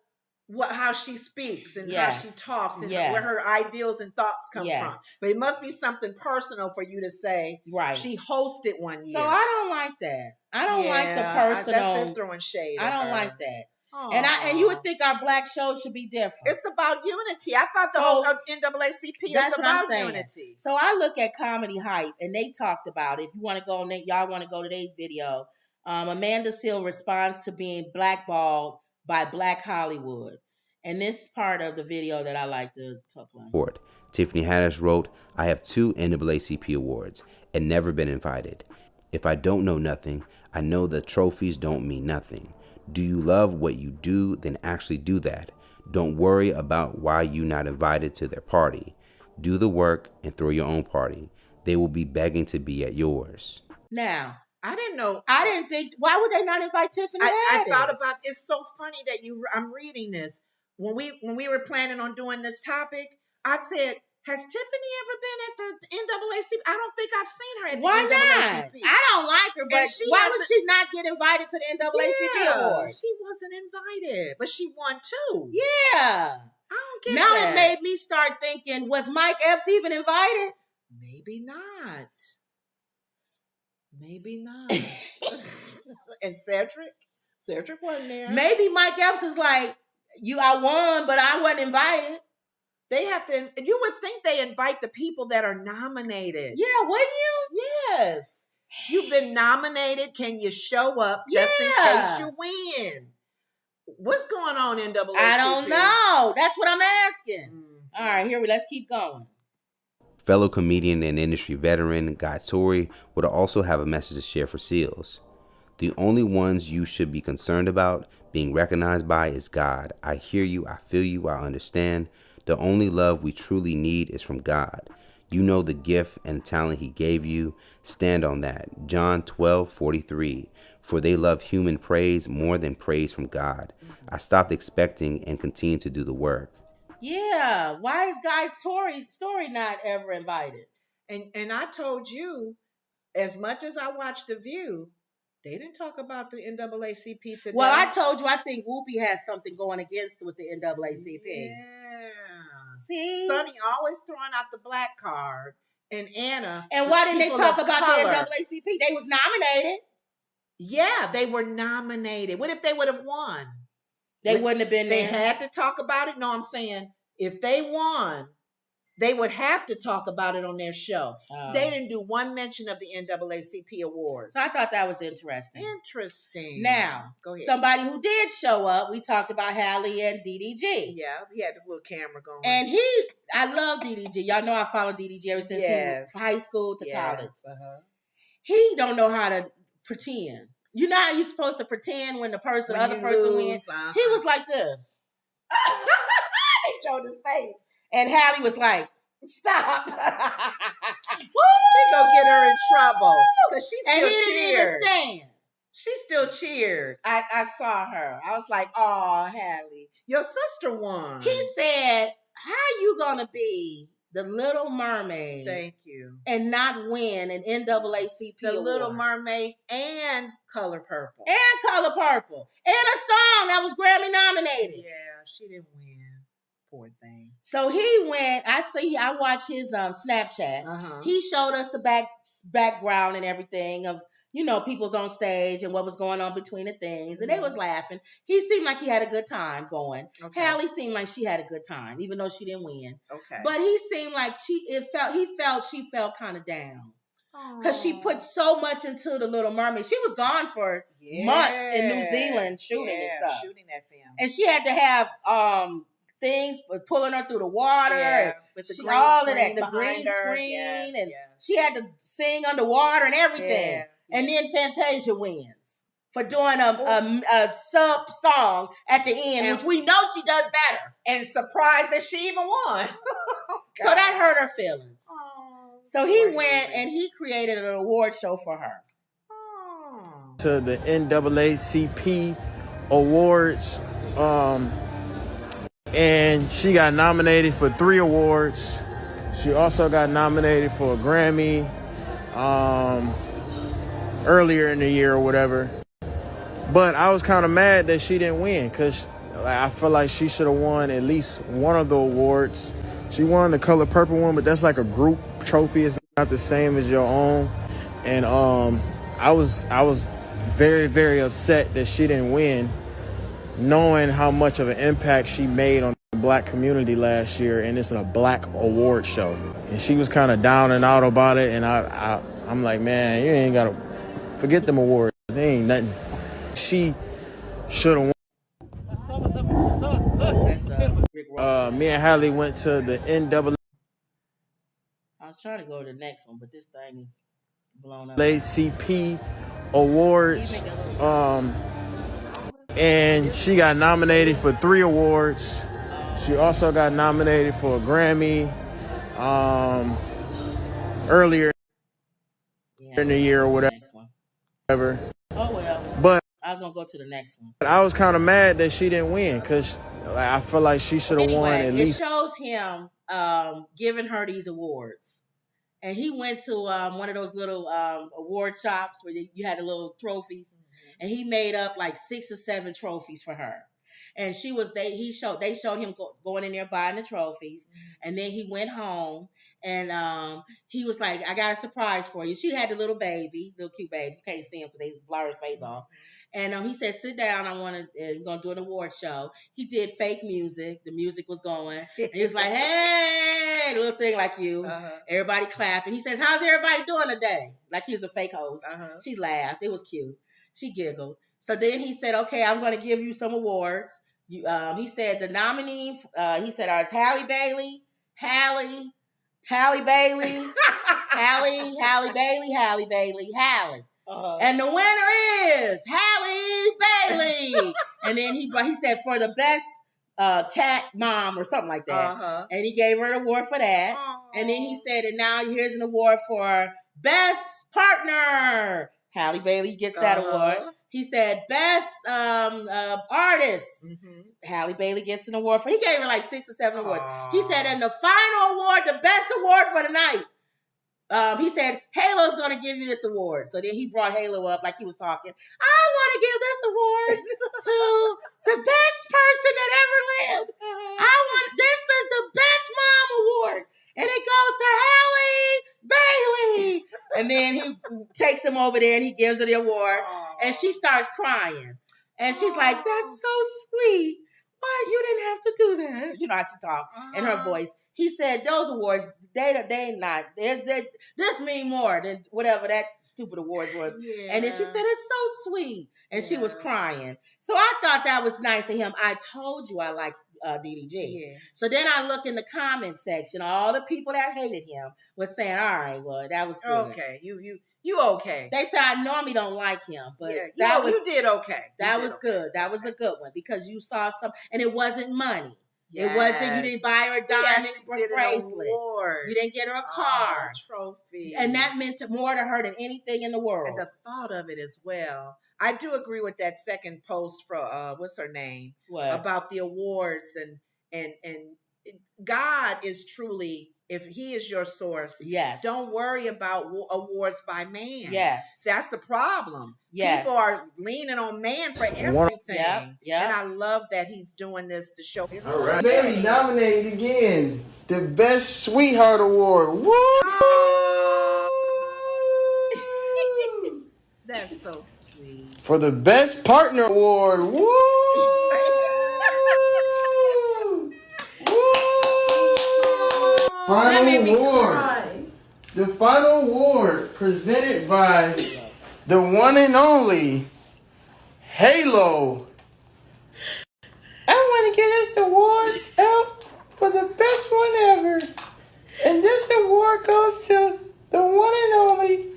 how she speaks and how she talks and where her ideals and thoughts come from. But it must be something personal for you to say, right, she hosted one year. So I don't like that. I don't like the personal. That's them throwing shade. I don't like that. Aww. And you would think our Black shows should be different. It's about unity. I thought the whole NAACP is about unity. So I look at Comedy Hype, and they talked about it. If you want to go, y'all want to go to their video. Amanda Seales responds to being blackballed by Black Hollywood. And this part of the video that I like to talk about. Tiffany Haddish wrote, I have 2 NAACP awards and never been invited. If I don't know nothing, I know the trophies don't mean nothing. Do you love what you do, then actually do that. Don't worry about why you not invited to their party. Do the work and throw your own party. They will be begging to be at yours. Now, I didn't know. I didn't think, why would they not invite Tiffany Haddish? I thought about, it's so funny that I'm reading this. When we were planning on doing this topic, I said, has Tiffany ever been at the NAACP? I don't think I've seen her at the NAACP. Why not? I don't like her, but why would she not get invited to the NAACP Awards? She wasn't invited, but she won 2. Yeah. I don't get now that. It made me start thinking, was Mike Epps even invited? Maybe not. Maybe not. And Cedric wasn't there. Maybe Mike Epps is like, I won, but I wasn't invited. They have to. You would think they invite the people that are nominated. Yeah, wouldn't you? Yes. You've been nominated. Can you show up just in case you win? What's going on in NAACP? I don't know. That's what I'm asking. All right, let's keep going. Fellow comedian and industry veteran Guy Torrey would also have a message to share for Seales. The only ones you should be concerned about being recognized by is God. I hear you, I feel you, I understand. The only love we truly need is from God. You know the gift and talent he gave you. Stand on that. John 12:43. For they love human praise more than praise from God. I stopped expecting and continue to do the work. Yeah. Why is Guy Story not ever invited? And I told you, as much as I watched The View, they didn't talk about the NAACP today. Well, I told you, I think Whoopi has something going against with the NAACP. Yeah. See? Sonny always throwing out the Black card. And Anna. And why didn't they talk about the NAACP? They was nominated. Yeah, they were nominated. What if they would have won? They wouldn't have been there. They had to talk about it. No, I'm saying if they won, they would have to talk about it on their show. They didn't do one mention of the NAACP Awards. So I thought that was interesting. Interesting. Now, go ahead. Somebody who did show up, we talked about Halle and DDG. Yeah, he had this little camera going. And I love DDG. Y'all know I followed DDG ever since high school to college. He don't know how to pretend. You know how you're supposed to pretend when the other person wins? He was like this. They showed his face. And Halle was like, stop. He gonna get her in trouble. Because she still cheered. Didn't even stand. She still cheered. I saw her. I was like, oh, Halle, your sister won. He said, how you gonna be the Little Mermaid? Thank you. And not win an NAACP The award. Little Mermaid and Color Purple. And a song that was Grammy nominated. Yeah, she didn't win. Poor thing. So he went, I watched his Snapchat. He showed us the background and everything of, people's on stage and what was going on between the things. And they was laughing. He seemed like he had a good time going. Okay. Halle seemed like she had a good time, even though she didn't win. Okay. But he seemed like she felt kind of down. Because she put so much into The Little Mermaid. She was gone for months in New Zealand shooting and stuff. Shooting that film. And she had to have things pulling her through the water, with the green screen, and she had to sing underwater and everything. And then Fantasia wins for doing a sub song at the end, which we know she does better. And surprised that she even won. So that hurt her feelings. So he went and he created an award show for her. To the NAACP Awards. And she got nominated for 3 awards. She also got nominated for a Grammy earlier in the year or whatever. But I was kind of mad that she didn't win because I feel like she should have won at least one of the awards. She won the Color Purple one, but that's like a group trophy. It's not the same as your own. And I was very, very upset that she didn't win, knowing how much of an impact she made on the Black community last year, and it's a Black award show. And she was kind of down and out about it, and I'm like, man, you ain't gotta forget them awards. They ain't nothing. She should have won. Me and Halle went to the NAACP. I was trying to go to the next one, but this thing is blown up. NAACP Awards. And she got nominated for 3 awards. She also got nominated for a Grammy earlier in the year or whatever. Oh, well. But I was going to go to the next one. I was kind of mad that she didn't win because I feel like she should have won at least. It shows him giving her these awards. And he went to one of those little award shops where you had the little trophies. And he made up like 6 or 7 trophies for her. And they showed him going in there buying the trophies. And then he went home and he was like, I got a surprise for you. She had the little cute baby. You can't see him because they blur his face off. And he said, sit down. We're going to do an award show. He did fake music. The music was going. And he was like, hey, little thing like you. Everybody clapping. He says, how's everybody doing today? Like he was a fake host. She laughed. It was cute. She giggled. So then he said, okay, I'm going to give you some awards. He said the nominee, he said, ours, Halle Bailey, Halle. And the winner is Halle Bailey. And then he said for the best cat mom or something like that. And he gave her an award for that. And then he said, and now here's an award for best partner. Halle Bailey gets that award. He said, best artist. Halle Bailey gets an award for. He gave her like 6 or 7 awards. He said, and the final award, the best award for the night. He said, Halo's going to give you this award. So then he brought Halo up like he was talking. I want to give this award to the best person that ever lived. This is the best mom award. And it goes to Halle Bailey. And then he takes him over there and he gives her the award. And she starts crying. And she's like, that's so sweet. why you didn't have to do that? You know how she talked in her voice. He said, those awards, they not, this mean more than whatever that stupid awards was. Yeah. And then she said, it's so sweet. And she was crying. So I thought that was nice of him. I told you I like DDG. Yeah. So then I look in the comment section, all the people that hated him was saying, all right, well, that was good. Okay, you okay. They say I normally don't like him, but you did okay. That was good. That was a good one because you saw some, and it wasn't money. Yes. It wasn't, you didn't buy her a diamond bracelet. You didn't get her a car. Trophy. And that meant more to her than anything in the world. And the thought of it as well. I do agree with that second post from, what's her name? What? About the awards and God is truly, if he is your source, yes, don't worry about awards by man. Yes. That's the problem. Yes. People are leaning on man for everything. Yep. And I love that he's doing this to show his. All right. Bailey nominated again. The Best Sweetheart Award. Woo! That's so sweet. For the Best Partner Award. Woo! Final award. The final award presented by the one and only Halo. I want to get this award out for the best one ever. And this award goes to the one and only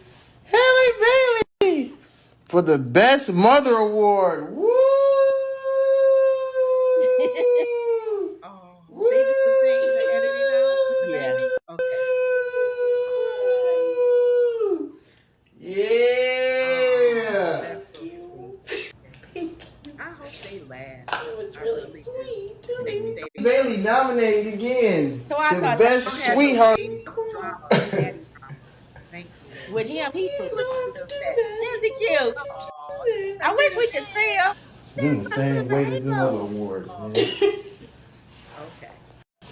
Halle Bailey for the Best Mother Award. Woo! Bailey nominated again. So I thought the Best Sweetheart. Thank you. With him, he put Isn't he cute? I wish we could see him. Doing the same way to do other awards, man. Okay.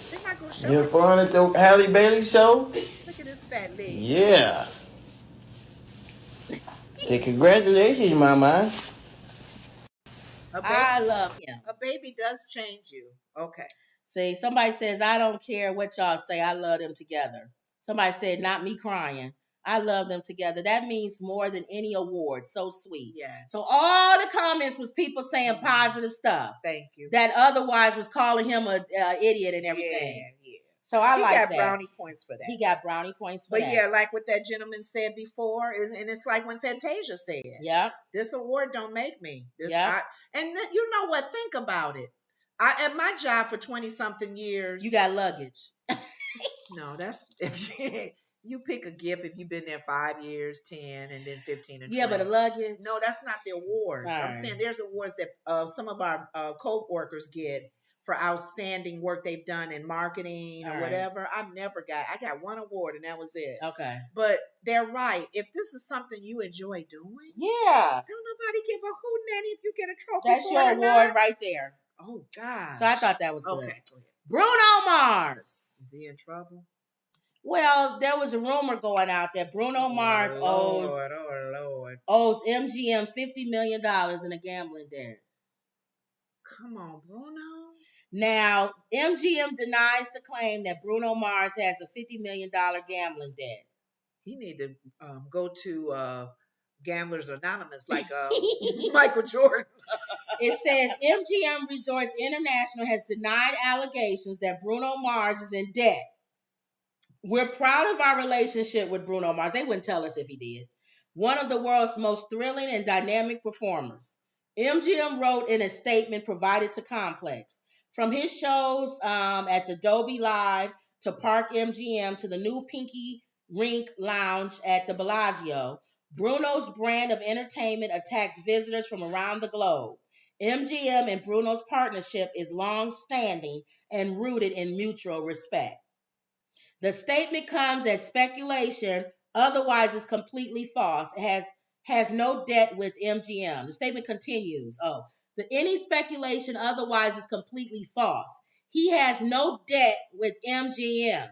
They're not gonna show You have fun at the Halle Bailey show? Look at his fat leg. Yeah. Say congratulations, Mama. I love him. A baby does change you. Okay. See, somebody says, I don't care what y'all say. I love them together. Somebody said, not me crying. I love them together. That means more than any award. So sweet. Yeah. So all the comments was people saying positive stuff. Thank you. That otherwise was calling him a idiot and everything. Yeah. So I like that. He got brownie points for that. He got brownie points for that. But yeah, like what that gentleman said before, and it's like when Fantasia said, yeah, this award don't make me. And you know what? Think about it. At my job for 20-something years. You got luggage. No, that's if you pick a gift if you've been there 5 years, 10, and then 15 and 20. Yeah, but a luggage. No, that's not the awards. Right. I'm saying there's awards that some of our co-workers get for outstanding work they've done in marketing or whatever. I got one award and that was it. Okay. But they're right. If this is something you enjoy doing, yeah, don't nobody give a hootenanny if you get a trophy. That's your award right there. Oh God. So I thought that was good. Okay. Bruno Mars. Is he in trouble? Well, there was a rumor going out that Bruno Mars owes MGM $50 million in a gambling debt. Come on, Bruno. Now, MGM denies the claim that Bruno Mars has a $50 million gambling debt. He need to go to Gamblers Anonymous like Michael Jordan. It says MGM Resorts International has denied allegations that Bruno Mars is in debt. We're proud of our relationship with Bruno Mars. They wouldn't tell us if he did. One of the world's most thrilling and dynamic performers. MGM wrote in a statement provided to Complex. From his shows at the Dolby Live to Park MGM to the new Pinky Rink Lounge at the Bellagio, Bruno's brand of entertainment attracts visitors from around the globe. MGM and Bruno's partnership is long-standing and rooted in mutual respect. The statement comes as speculation, otherwise is completely false. It has no debt with MGM. The statement continues. Any speculation otherwise is completely false. He has no debt with MGM.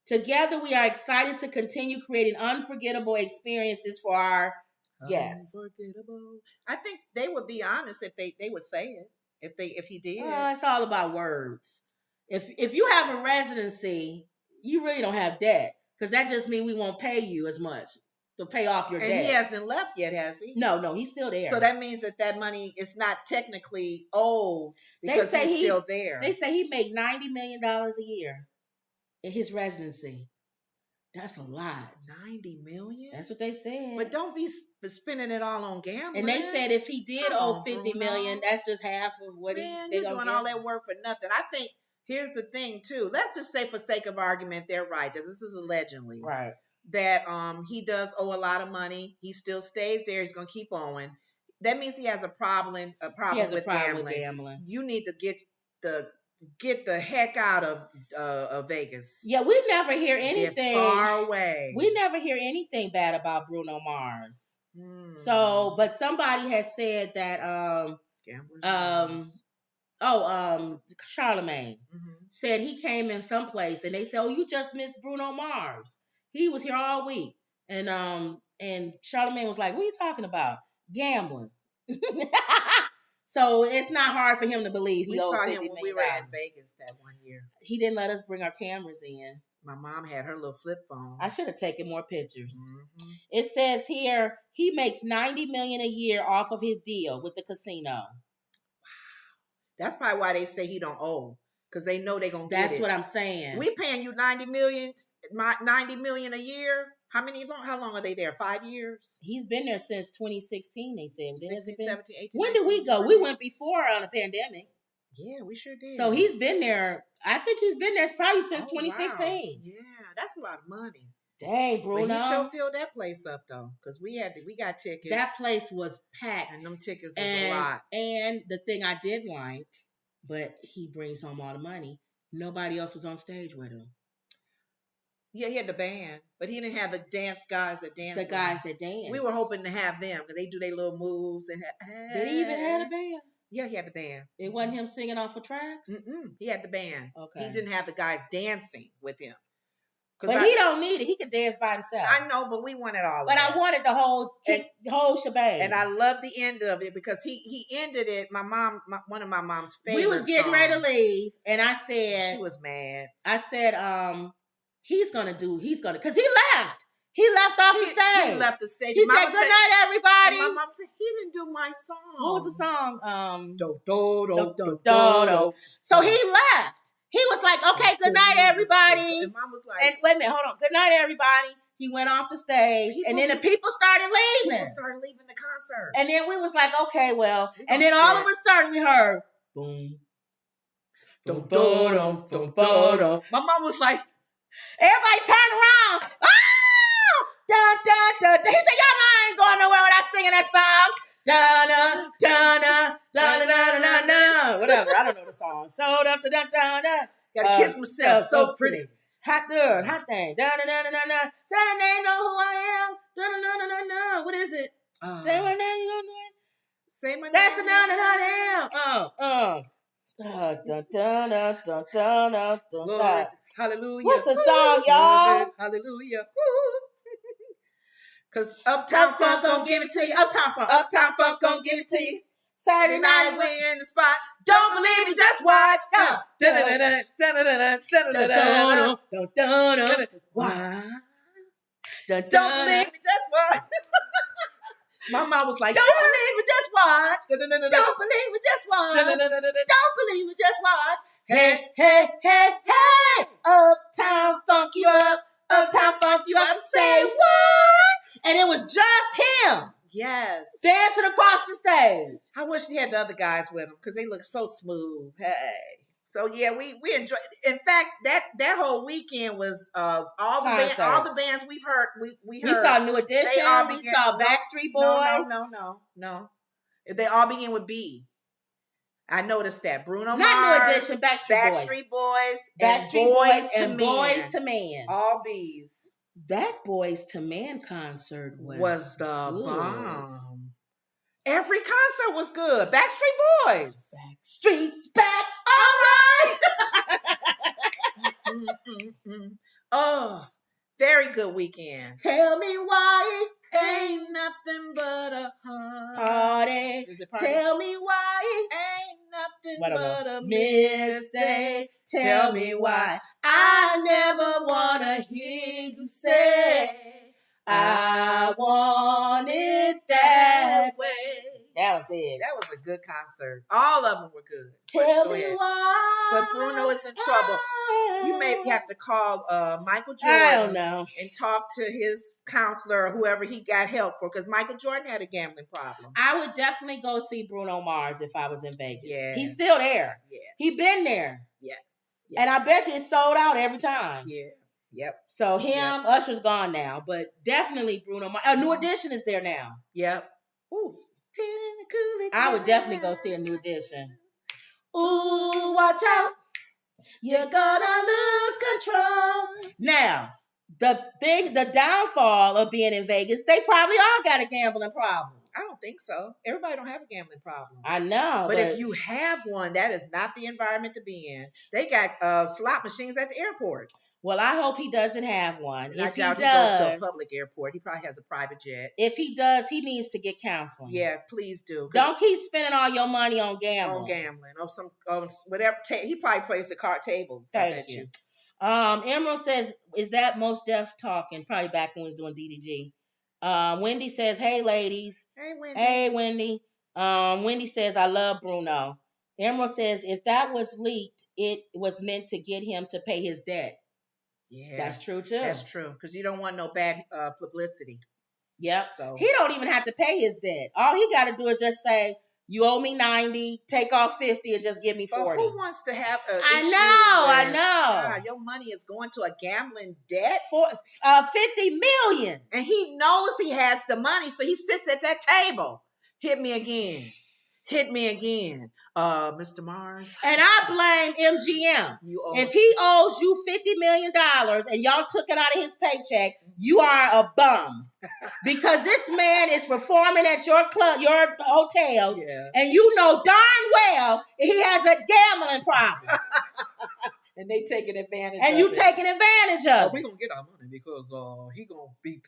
Together, we are excited to continue creating unforgettable experiences for our guests. Unforgettable. I think they would be honest if they would say it. If he did. It's all about words. If you have a residency, you really don't have debt, because that just means we won't pay you as much to pay off your debt. And he hasn't left yet, has he? No, he's still there. So that means that money is not technically owed because he's still there. They say he made $90 million a year in his residency. That's a lot. 90 million? That's what they said. But don't be spending it all on gambling. And they said if he did owe 50 million, that's just half of what you're doing all that work for nothing. I think here's the thing too. Let's just say, for sake of argument, they're right. This is allegedly right. That he does owe a lot of money. He still stays there. He's gonna keep owing. That means he has a problem with gambling. You need to get the heck out of Vegas. Yeah, we never hear anything. Get far away. We never hear anything bad about Bruno Mars. So, but somebody has said that Charlemagne said he came in someplace and they said, "Oh, you just missed Bruno Mars. He was here all week." And Charlemagne was like, "What are you talking about? Gambling." So it's not hard for him to believe. We saw him when we were in Vegas that one year. He didn't let us bring our cameras in. My mom had her little flip phone. I should have taken more pictures. It says here he makes $90 million a year off of his deal with the casino. Wow, that's probably why they say he don't owe, because they know they're gonna get it. That's what I'm saying. We paying you $90 million a year. How long are they there? 5 years? He's been there since 2016, they said. 16, 17, 18, when did we go? We went before on the pandemic. Yeah, we sure did. So he's been there. I think he's been there probably since 2016. Wow. Yeah, that's a lot of money. Dang, Bruno. But he sure filled that place up though, because we got tickets. That place was packed, and them tickets was a lot. And the thing I did like, but he brings home all the money. Nobody else was on stage with him. Yeah, he had the band, but he didn't have the dance guys that dance. The guys that dance. We were hoping to have them because they do their little moves and. Did he even have a band? Yeah, he had the band. It wasn't him singing off of tracks? He had the band. Okay. He didn't have the guys dancing with him. But he don't need it. He could dance by himself. I know, but we wanted all of it. But I wanted the whole shebang. And I love the end of it because he ended it. One of my mom's favorite We was getting ready to leave, and I said... She was mad. I said, he's gonna, because he left. He left off the stage. He left the stage. He said, "Good night, everybody." And my mom said, "He didn't do my song." What was the song? Do, do, do, do, do, do. So he left. He was like, "Okay, good night, everybody." And mom was like, and wait a minute, hold on. Good night, everybody. He went off the stage, and then the people started leaving. People started leaving the concert. And then we was like, "Okay, well." And then all of a sudden we heard boom. Dum, dum, dum, dum. My mom was like, everybody turned around. Dun, dun, dun, dun. He said, "Y'all ain't going nowhere without singing that song." Dun, dun, dun, dun, dun, dun, dun, dun. Whatever. I don't know the song. Showed up to dun, dun, dun. Gotta kiss myself. So pretty. Hot good. Hot thing. Dun, dun, dun, dun, dun. Say the name, know who I am. Dun, dun, dun, dun, dun. What is it? Say my name, you know it. Say my name. That's the dun, dun, dun, dun. Dun, dun, dun, dun, dun, dun, dun, dun. Hallelujah. What's the song, y'all? Hallelujah. Cause Uptown Funk gon' give it to you. Uptown Funk gon' give it to you. Saturday night we in the spot. Don't believe me, just watch. Don't believe me, just watch. My mom was like, "Don't believe me, just watch. Don't believe me, just watch. Don't believe me, just watch. Hey, hey, hey, hey. Uptown Funk you up. Uptown Funk you up." Say what? And it was just him. Yes. Dancing across the stage. I wish he had the other guys with him because they look so smooth. Hey. So yeah, we enjoyed. In fact, that whole weekend was all the bands we've heard. We saw New Edition. We saw Backstreet Boys. No. They all begin with B. I noticed that Bruno Mars, not New Edition, Backstreet Boys, and Boys to Men. All B's. That Boys to Men concert was the bomb. Every concert was good. Backstreet Boys. Backstreet's back. All right. Oh, very good weekend. Tell me why ain't nothing but a party. Is it party? Tell me why ain't nothing but a mistake. Tell me why I never wanna hear you say I want it that way. That was it. That was a good concert. All of them were good. Tell me why. But Bruno is in trouble. You may have to call Michael Jordan. I don't know. And talk to his counselor or whoever he got help for, because Michael Jordan had a gambling problem. I would definitely go see Bruno Mars if I was in Vegas. Yeah. He's still there. Yes. He been there. Yes. And I bet you it's sold out every time. Yeah. Yep. So him, Usher's gone now, but definitely Bruno Mars. A New Edition is there now. Yep. Ooh. I would definitely go see a New Edition. Ooh, watch out. You're gonna lose control. Now, the downfall of being in Vegas, they probably all got a gambling problem. I don't think so. Everybody don't have a gambling problem. I know. But if you have one, that is not the environment to be in. They got slot machines at the airport. Well, I hope he doesn't have one. If he does, he goes to a public airport. He probably has a private jet. If he does, he needs to get counseling. Yeah, please do. Don't keep spending all your money on gambling. Or whatever. He probably plays the card tables. Thank you. Emerald says, "Is that Most Def talking?" Probably back when we was doing DDG. Wendy says, "Hey ladies." Hey Wendy. Hey Wendy. Wendy says, "I love Bruno." Emerald says, "If that was leaked, it was meant to get him to pay his debt." Yeah, that's true too. That's true, because you don't want no bad publicity. Yep. So he don't even have to pay his debt. All he got to do is just say, "You owe me 90, take off 50, and just give me 40." But who wants to have a? I know. God, your money is going to a gambling debt for $50 million, and he knows he has the money, so he sits at that table. Hit me again. Hit me again, Mr. Mars. And I blame MGM. If he owes you $50 million and y'all took it out of his paycheck, you are a bum. Because this man is performing at your club, your hotels, and you know darn well he has a gambling problem. And they taking advantage and of you it. taking advantage of it. We're gonna get our money because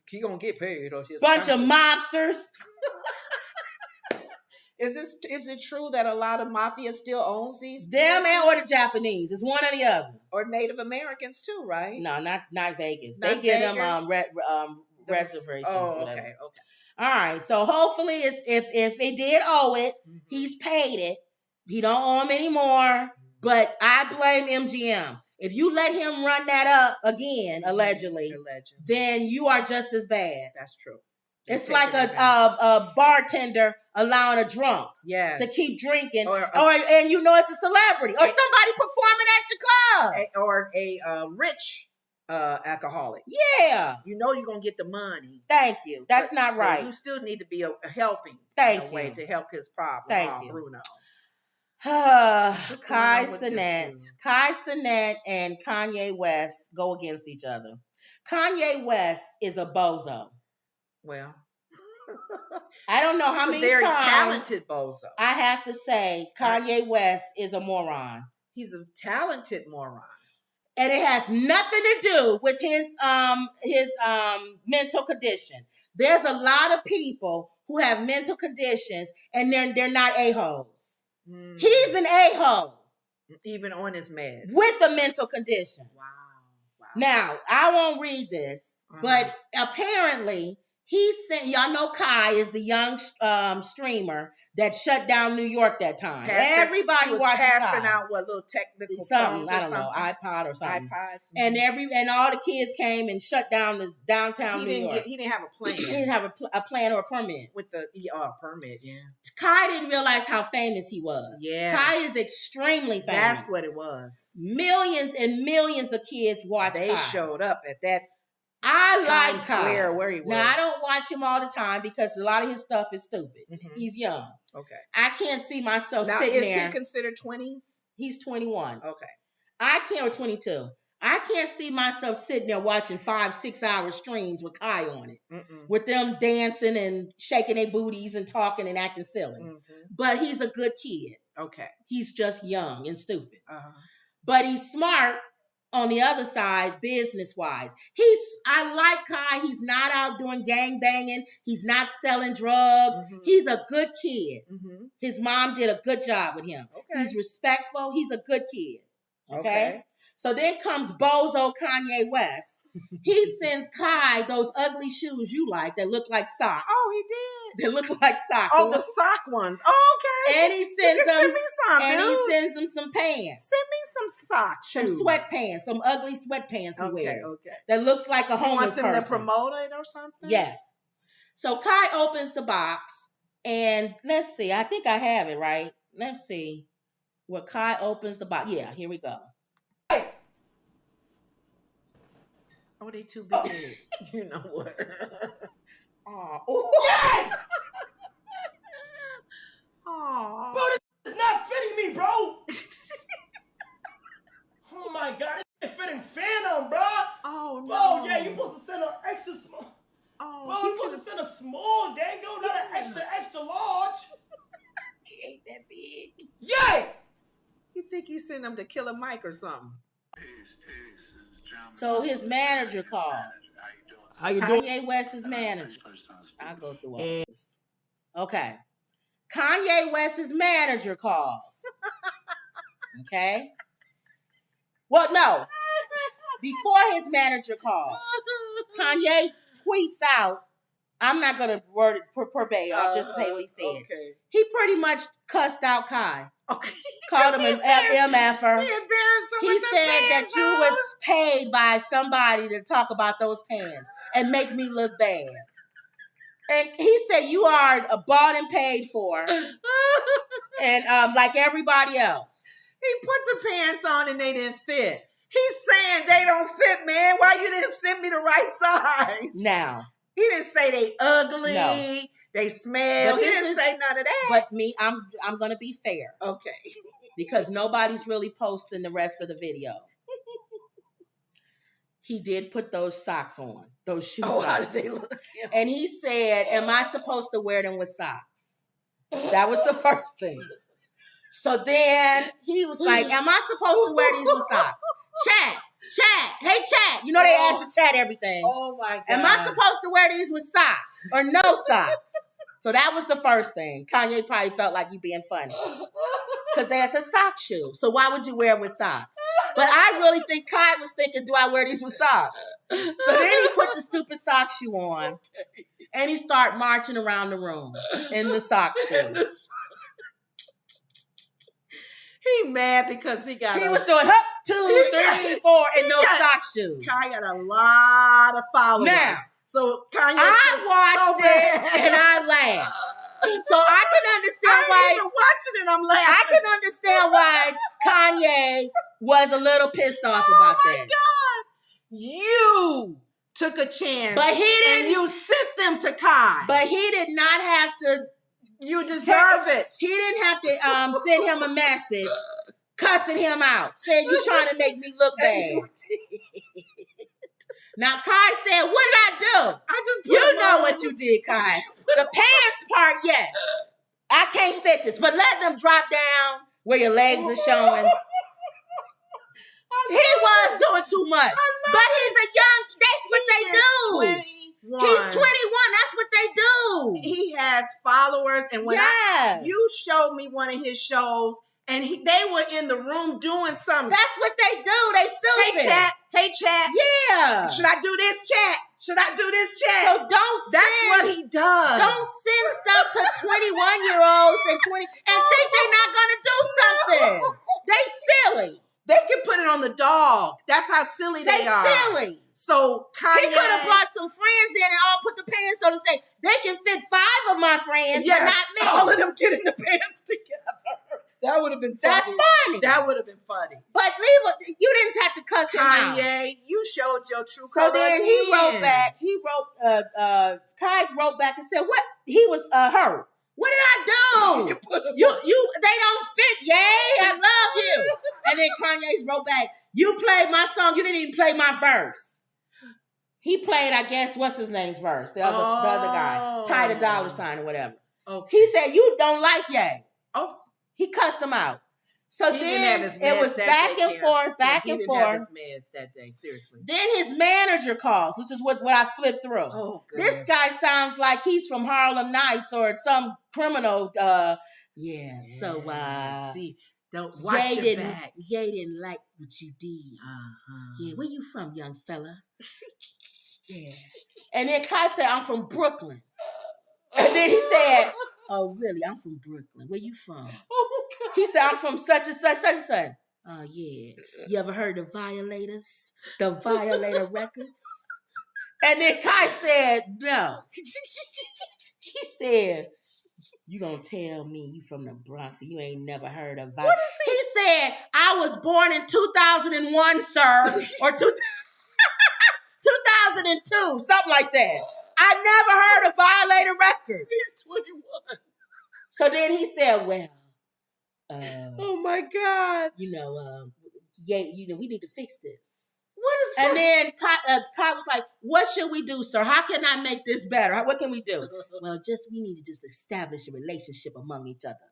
he gonna get paid. Bunch of mobsters. Is it true that a lot of mafia still owns these? Them or the Japanese. It's one or the other. Or Native Americans too, right? No, not Vegas. Not they give Vegas? them reservations. Oh, okay. Okay. All right. So hopefully, if he did owe it, he's paid it. He don't owe him anymore. But I blame MGM. If you let him run that up again, allegedly, then you are just as bad. That's true. It's like a bartender allowing a drunk to keep drinking, and you know it's a celebrity or somebody performing at your club, or a rich alcoholic. Yeah, you know you're gonna get the money. Thank you. That's not right. You still need to be a helping. Way to help his problem. Thank you, Bruno. Kai Cenat and Kanye West go against each other. Kanye West is a bozo. Well, I don't know how many very times talented bozo. I have to say Kanye West is a moron. He's a talented moron. And it has nothing to do with his mental condition. There's a lot of people who have mental conditions and they're not a-holes. He's an a-hole. Even on his med. With a mental condition. Wow. Now, I won't read this, but apparently he sent, y'all know Kai is the young streamer that shut down New York that time. Everybody was passing Kai. Out what little technical something, I don't know, iPod or something. iPods. And all the kids came and shut down the downtown New York. He didn't have a plan. He didn't have a plan or a permit. With the permit, yeah. Kai didn't realize how famous he was. Yeah. Kai is extremely famous. That's what it was. Millions and millions of kids watched Kai. They showed up at that I like Kai. Where he was. Now, I don't watch him all the time because a lot of his stuff is stupid. He's young. Okay. I can't see myself now, sitting there. Is he considered 20s? He's 21. Okay. I can't, or 22. I can't see myself sitting there watching 5-6 hour streams with Kai on it. With them dancing and shaking their booties and talking and acting silly. But he's a good kid. Okay. He's just young and stupid. But he's smart on the other side, business-wise. I like Kai. He's not out doing gang banging. He's not selling drugs. He's a good kid. His mom did a good job with him. Okay. He's respectful. He's a good kid. Okay? So then comes Bozo Kanye West. He sends Kai those ugly shoes you like that look like socks. Oh, he did. They look like socks. Oh, the sock ones. Oh, okay. And he sends them. Send me some, and dude. he sends them some pants. Send me some socks. Some sweatpants. Some ugly sweatpants he wears. Okay. That looks like a homeless person. He wants him to promote it or something? Yes. So Kai opens the box, and let's see. I think I have it right. Let's see. Where Kai opens the box. Yeah, here we go. Oh, they too big. You know what? Oh. Yay! Oh. Bro, this is not fitting me, bro. Oh my God, it's fitting Phantom, bro. Oh, no. Bro, yeah, you supposed to send an extra small. Oh, bro, you supposed to send a small, dango, not an extra large. He ain't that big. Yay! You think you send him to Killer Mike or something? So his manager calls. How you doing? Kanye West's manager. I'll go through all this. Okay. Kanye West's manager calls. Okay. Well, no. Before his manager calls, Kanye tweets out, I'm not going to word it verbatim. I'll just say what he said. Okay. He pretty much cussed out Kai. Okay. Called him an MFer. He embarrassed him. He said that you was paid by somebody to talk about those pants and make me look bad. And he said you are bought and paid for, and like everybody else. He put the pants on and they didn't fit. He's saying they don't fit, man. Why you didn't send me the right size? Now he didn't say they ugly. No. They smell. He didn't say none of that. But me, I'm gonna be fair. Okay. Because nobody's really posting the rest of the video. He did put those socks on, those shoe socks. How did they look? And he said, am I supposed to wear them with socks? That was the first thing. So then he was like, am I supposed to wear these with socks? Chat. Hey, chat. You know they ask the chat everything. Oh, my God. Am I supposed to wear these with socks or no socks? So that was the first thing. Kanye probably felt like you being funny. Because there's a sock shoe. So why would you wear it with socks? But I really think Kai was thinking, do I wear these with socks? So then he put the stupid sock shoe on. Okay. And he started marching around the room in the sock shoe. He mad because he was doing 2, 3, 4 and no sock shoes. Kai got a lot of followers. Now, so Kanye I watched it and I laughed. So I can understand why. I'm watching it, I'm laughing. I can understand why Kanye was a little pissed off about that. Oh my God! You took a chance, but he didn't. And you sent them to Kai, but he did not have to. You deserve it. He didn't have to send him a message cussing him out, saying you trying to make me look bad. Now Kai said, "What did I do? I just you know what you did, Kai. The pants part, yes. I can't fit this, but let them drop down where your legs are showing." He was doing too much, but he's a young. That's what they do. He's 21. That's what they do. He has followers, and when you showed me one of his shows, and they were in the room doing something. That's what they do. They stupid. Hey chat. Yeah. Should I do this, chat? Should I do this, chat? So That's what he does. Don't send stuff to 21-year-olds and 20 and think they're not gonna do something. They silly. They can put it on the dog. That's how silly they are. They silly. So Kanye, he could have brought some friends in and all put the pants on and say, they can fit 5 of my friends, but not me. All of them getting the pants together. That would have been funny. That's funny. That would have been funny. But you didn't have to cuss him out. Kanye, you showed your true color. So then he wrote back. Kai wrote back and said, what? He was hurt. What did I do? They don't fit. Yay, I love you. And then Kanye's wrote back, you played my song. You didn't even play my verse. He played, I guess, what's his name's verse? The other guy. Ty the $sign or whatever. Okay. He said, you don't like Ye. Oh. He cussed him out. So then it was back and forth. He didn't have his meds that day, seriously. Then his manager calls, which is what I flipped through. Oh, goodness. This guy sounds like he's from Harlem Nights or some criminal. See, don't watch your back. Ye didn't like what you did. Yeah, where you from, young fella? Yeah. And then Kai said, I'm from Brooklyn. And then he said, oh, really? I'm from Brooklyn. Where you from? Oh, God. He said, I'm from such and such, such and such. Oh, yeah. You ever heard of Violators? The Violator Records? And then Kai said, no. He said, you gonna tell me you from the Bronx and you ain't never heard of Violators? What is he? He said, I was born in 2001, sir. Or 2002, something like that. I never heard of Violator Records. He's 21. So then he said, well, oh my God. we need to fix this. What is And then Kai was like, what should we do, sir? How can I make this better? What can we do? Well, we need to just establish a relationship among each other.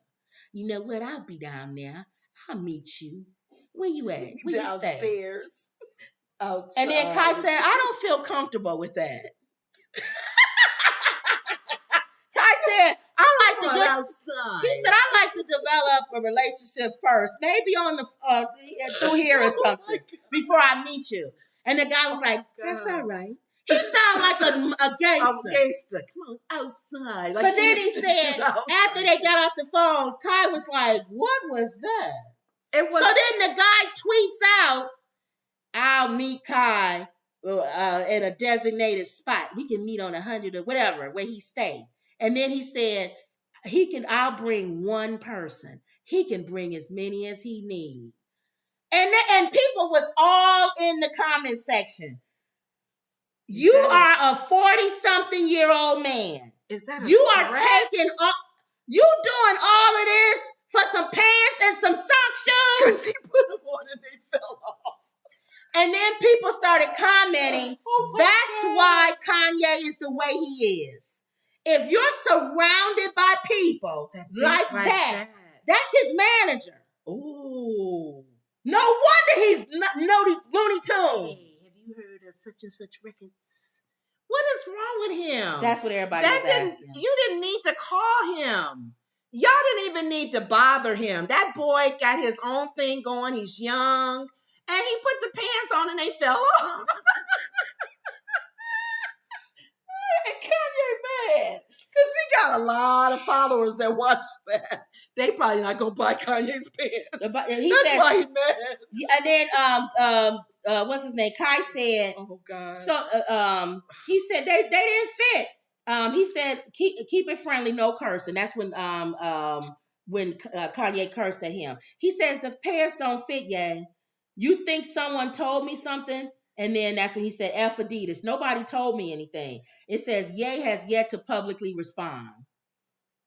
You know what? I'll be down there. I'll meet you. Where you at? Where downstairs. You stay? Outside. And then Kai said, I don't feel comfortable with that. Kai said, outside. He said, I like to develop a relationship first, maybe on the through here or something, before I meet you. And the guy was like, that's all right. He sounded like a gangster. A gangster. Come on, outside. Like so then he said, after they got off the phone, Kai was like, what was that? So then the guy tweets out, I'll meet Kai at a designated spot. We can meet on 100 or whatever, where he stayed. And then he said, I'll bring one person. He can bring as many as he needs. And people was all in the comment section. You are a 40-something-year-old man. Is that a you are threat? taking up, you doing all of this for some pants and some sock shoes? Because he put them on and they fell off. And then people started commenting, that's why Kanye is the way he is. If you're surrounded by people like that, that's his manager. Ooh. No wonder he's Looney Tunes. Hey, have you heard of such and such records? What is wrong with him? That's what everybody was asking. You didn't need to call him. Y'all didn't even need to bother him. That boy got his own thing going. He's young. And he put the pants on and they fell off. And Kanye mad. Because he got a lot of followers that watch that. They probably not going to buy Kanye's pants. That's why he mad. And then, what's his name? Kai said, oh, God. So, he said they didn't fit. He said, keep it friendly, no cursing. That's when Kanye cursed at him. He says, the pants don't fit, Ye. You think someone told me something? And then that's when he said, F Adidas. Nobody told me anything. It says, Ye has yet to publicly respond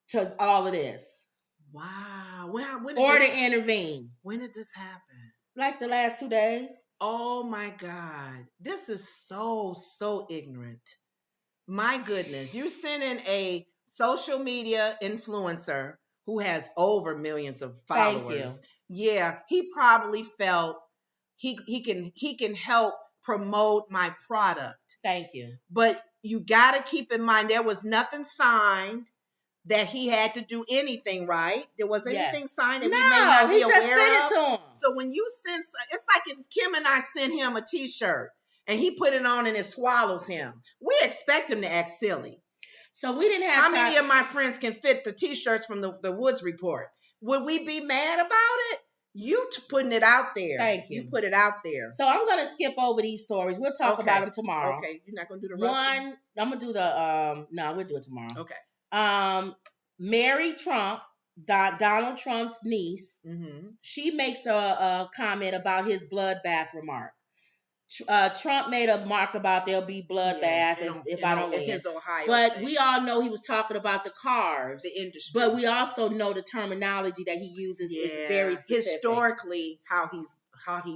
to all of this. Wow. Or to intervene. When did this happen? Like the last 2 days. Oh, my God. This is so ignorant. My goodness. You're sending a social media influencer who has over millions of followers. Thank you. Yeah, he probably felt he can help promote my product. Thank you. But you got to keep in mind there was nothing signed that he had to do anything, right? There was anything signed that we may not be aware of. No, he just sent it to him. So when you send, it's like if Kim and I sent him a T-shirt and he put it on and it swallows him. We expect him to act silly. So we didn't have How many of my friends can fit the T-shirts from the Woods Report? Would we be mad about it? You putting it out there. Thank you. You put it out there. So I'm going to skip over these stories. We'll talk about them tomorrow. Okay. You're not going to do the rest? I'm going to do the, no, we'll do it tomorrow. Okay. Mary Trump, Donald Trump's niece, she makes a comment about his bloodbath remark. Trump made a mark about there'll be bloodbath if I don't win. His Ohio but thing. We all know he was talking about the cars, the industry. But we also know the terminology that he uses is very specific. Historically, how he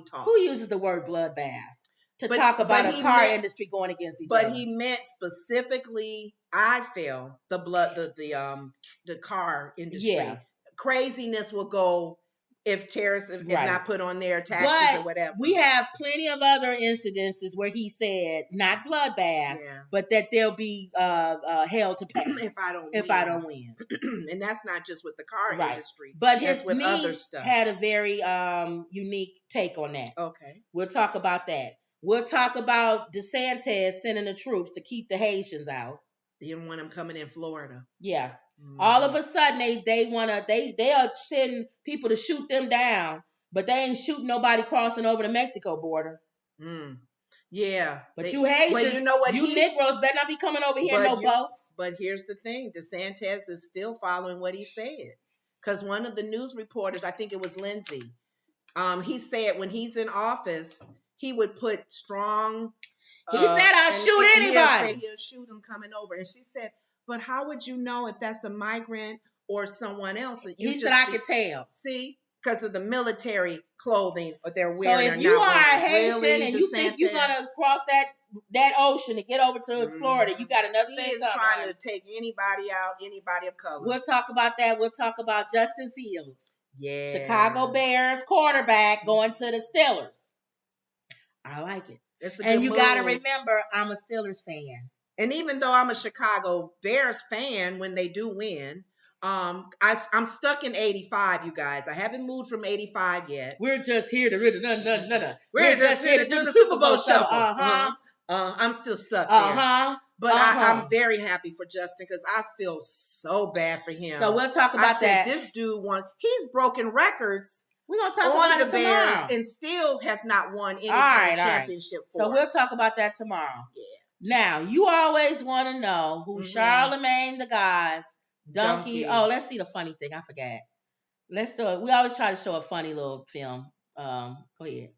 talks. Who uses the word bloodbath to talk about a car industry going against each other? But he meant specifically, I feel, the car industry. Yeah. Craziness will go if tariffs if not put on their taxes or whatever. We have plenty of other incidences where he said not bloodbath, but that they'll be held to pay if I don't win. And that's not just with the car industry, but his niece had a very unique take on that. Okay, we'll talk about that. We'll talk about DeSantis sending the troops to keep the Haitians out. They didn't want them coming in Florida. Yeah. All of a sudden they are sending people to shoot them down, but they ain't shooting nobody crossing over the Mexico border. Yeah. But you Haitians, you know what? You Negroes better not be coming over here in no boats. But here's the thing. DeSantis is still following what he said. Because one of the news reporters, I think it was Lindsay, he said when he's in office, he would put strong... He said, I'll shoot anybody. He'll shoot them coming over. And she said, but how would you know if that's a migrant or someone else? He said, I could tell. See? Because of the military clothing they're wearing. So if you are a Haitian and you think you're going to cross that ocean to get over to Florida, you got another thing. He is trying to take anybody out, anybody of color. We'll talk about that. We'll talk about Justin Fields. Yeah. Chicago Bears quarterback going to the Steelers. I like it. And you got to remember, I'm a Steelers fan. And even though I'm a Chicago Bears fan when they do win, I'm stuck in 85, you guys. I haven't moved from 85 yet. We're just here to We're just here to do the Super Bowl show. I'm still stuck there. But I'm very happy for Justin because I feel so bad for him. So we'll talk about that. This dude he's broken records. We're going to talk about it tomorrow. Bears and still has not won any kind of championship for. So we'll talk about that tomorrow. Yeah. Now, you always want to know who Charlemagne the God's donkey. Oh, let's see the funny thing. I forgot. Let's do it. We always try to show a funny little film. Go ahead.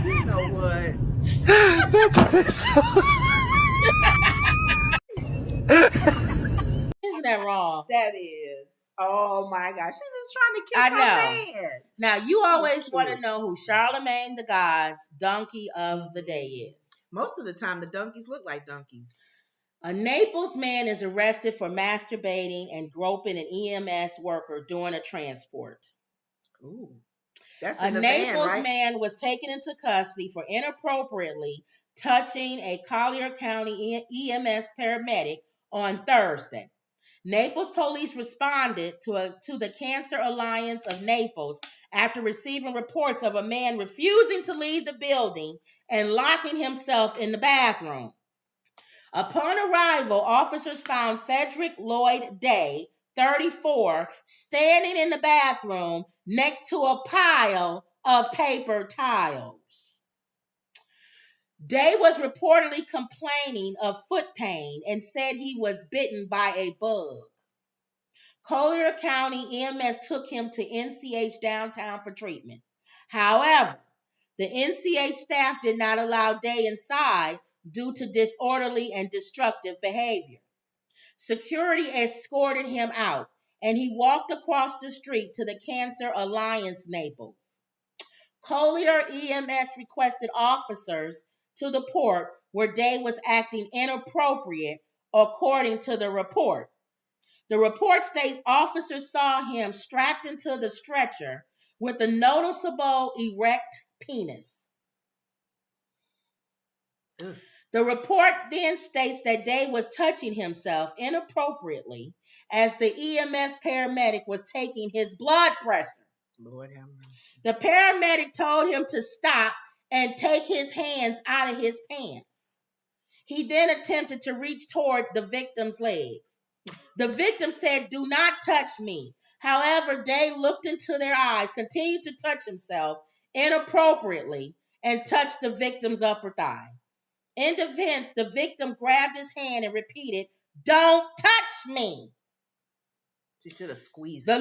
You know what? Isn't that wrong? That is. Oh my gosh. She's just trying to kiss her man. Now, you always want to know who Charlemagne the God's donkey of the day is. Most of the time, the donkeys look like donkeys. A Naples man is arrested for masturbating and groping an EMS worker during a transport. Ooh. That's a Naples man was taken into custody for inappropriately touching a Collier County EMS paramedic on Thursday. Naples police responded to the Cancer Alliance of Naples after receiving reports of a man refusing to leave the building and locking himself in the bathroom. Upon arrival, officers found Frederick Lloyd Day, 34, standing in the bathroom next to a pile of paper towels. Day was reportedly complaining of foot pain and said he was bitten by a bug. Collier County EMS took him to NCH downtown for treatment. However, the NCH staff did not allow Day inside due to disorderly and destructive behavior. Security escorted him out, and he walked across the street to the Cancer Alliance Naples. Collier EMS requested officers to the port where Day was acting inappropriate, according to the report. The report states officers saw him strapped into the stretcher with a noticeable erect penis. The report then states that Day was touching himself inappropriately as the EMS paramedic was taking his blood pressure. Lord have mercy. The paramedic told him to stop and take his hands out of his pants. He then attempted to reach toward the victim's legs. The victim said, "Do not touch me." However, Day looked into their eyes, continued to touch himself inappropriately, and touched the victim's upper thigh. In defense, the victim grabbed his hand and repeated, "Don't touch me." She should have squeezed The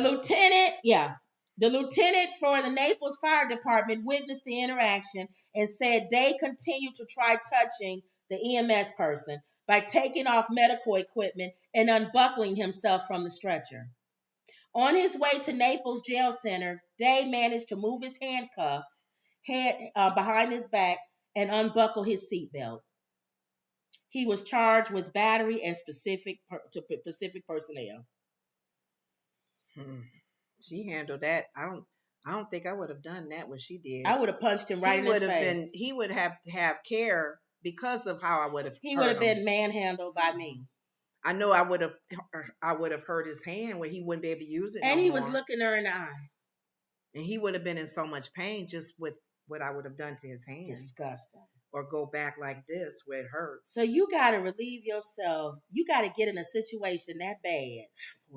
lieutenant for the Naples Fire Department witnessed the interaction and said Day continued to try touching the EMS person by taking off medical equipment and unbuckling himself from the stretcher. On his way to Naples Jail Center, Day managed to move his handcuffs behind his back and unbuckle his seatbelt. He was charged with battery and specific personnel. She handled that. I don't think I would have done that what she did. I would have punched him right in his face. He would have to have care because of how I would have. He would have been manhandled by me. I know I would have hurt his hand where he wouldn't be able to use it. And he was looking her in the eye. And he would have been in so much pain just with what I would have done to his hand. Disgusting. Or go back like this where it hurts. So you got to relieve yourself. You got to get in a situation that bad.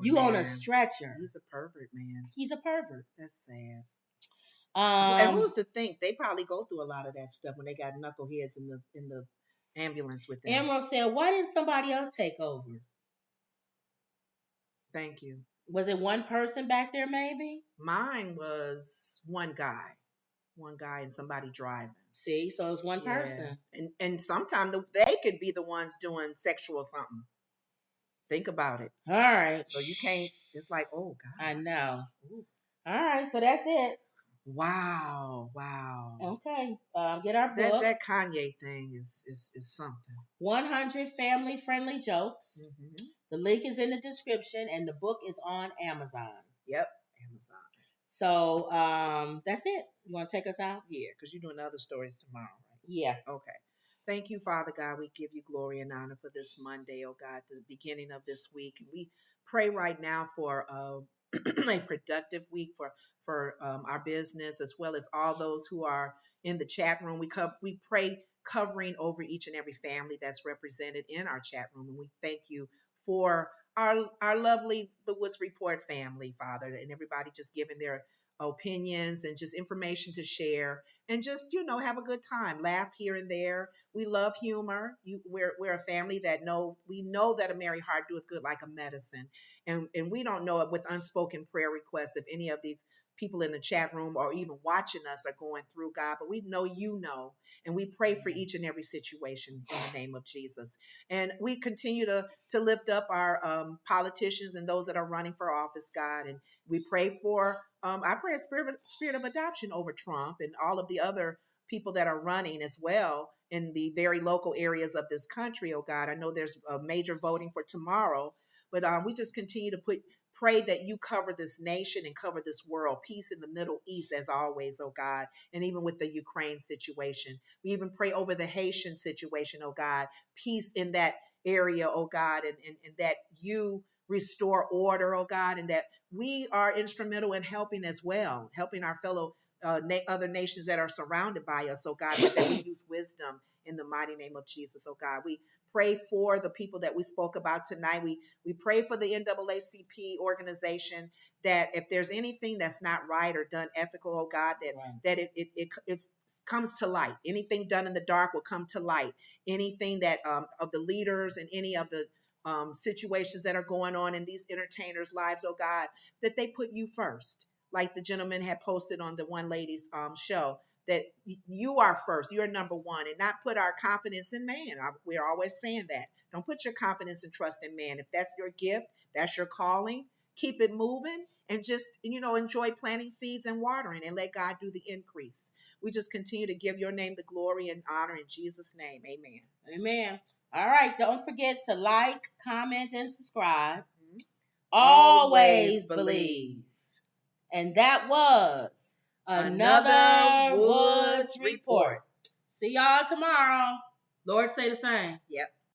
You on a stretcher. He's a pervert, man. He's a pervert. That's sad. And who's to think they probably go through a lot of that stuff when they got knuckleheads in the ambulance with them. Emerald said, "Why didn't somebody else take over?" Thank you. Was it one person back there? Maybe mine was one guy and somebody driving. See, so it's one person. And sometimes they could be the ones doing sexual something. Think about it. All right. So you can't, it's like, oh, God. I know. Ooh. All right, so that's it. Wow. Okay, get our book. That Kanye thing is something. 100 family-friendly jokes. Mm-hmm. The link is in the description, and the book is on Amazon. Yep, Amazon. So that's it. You want to take us out? Yeah, because you're doing other stories tomorrow, right? Yeah. Okay. Thank you, Father God. We give you glory and honor for this Monday, oh God, the beginning of this week. And we pray right now for a productive week for our business, as well as all those who are in the chat room. We pray covering over each and every family that's represented in our chat room. And we thank you for our lovely The Woods Report family, Father, and everybody just giving their opinions and just information to share and just, have a good time, laugh here and there. We love humor. We're a family that we know that a merry heart doeth good like a medicine. And we don't know it with unspoken prayer requests if any of these people in the chat room or even watching us are going through, God, but we know you know, and we pray for each and every situation in the name of Jesus. And we continue to lift up our politicians and those that are running for office, God, and we pray for, I pray a spirit of adoption over Trump and all of the other people that are running as well in the very local areas of this country, oh God. I know there's a major voting for tomorrow, but we just continue to pray that you cover this nation and cover this world. Peace in the Middle East, as always, oh God, and even with the Ukraine situation. We even pray over the Haitian situation, oh God. Peace in that area, oh God, and that you restore order, oh God, and that we are instrumental in helping as well, helping our fellow other nations that are surrounded by us, oh God, but that we use wisdom in the mighty name of Jesus, oh God. We pray for the people that we spoke about tonight. We pray for the NAACP organization, that if there's anything that's not right or done ethical, oh God, that it comes to light. Anything done in the dark will come to light. Anything that of the leaders and any of the situations that are going on in these entertainers' lives, oh God, that they put you first. Like the gentleman had posted on the one lady's show, that you are first, you're number one, and not put our confidence in man. We're always saying that. Don't put your confidence and trust in man. If that's your gift, that's your calling, keep it moving and just, enjoy planting seeds and watering and let God do the increase. We just continue to give your name the glory and honor in Jesus' name. Amen. Amen. All right. Don't forget to like, comment, and subscribe. Mm-hmm. Always believe. And that was another Woods Report. See y'all tomorrow. Lord say the same. Yep.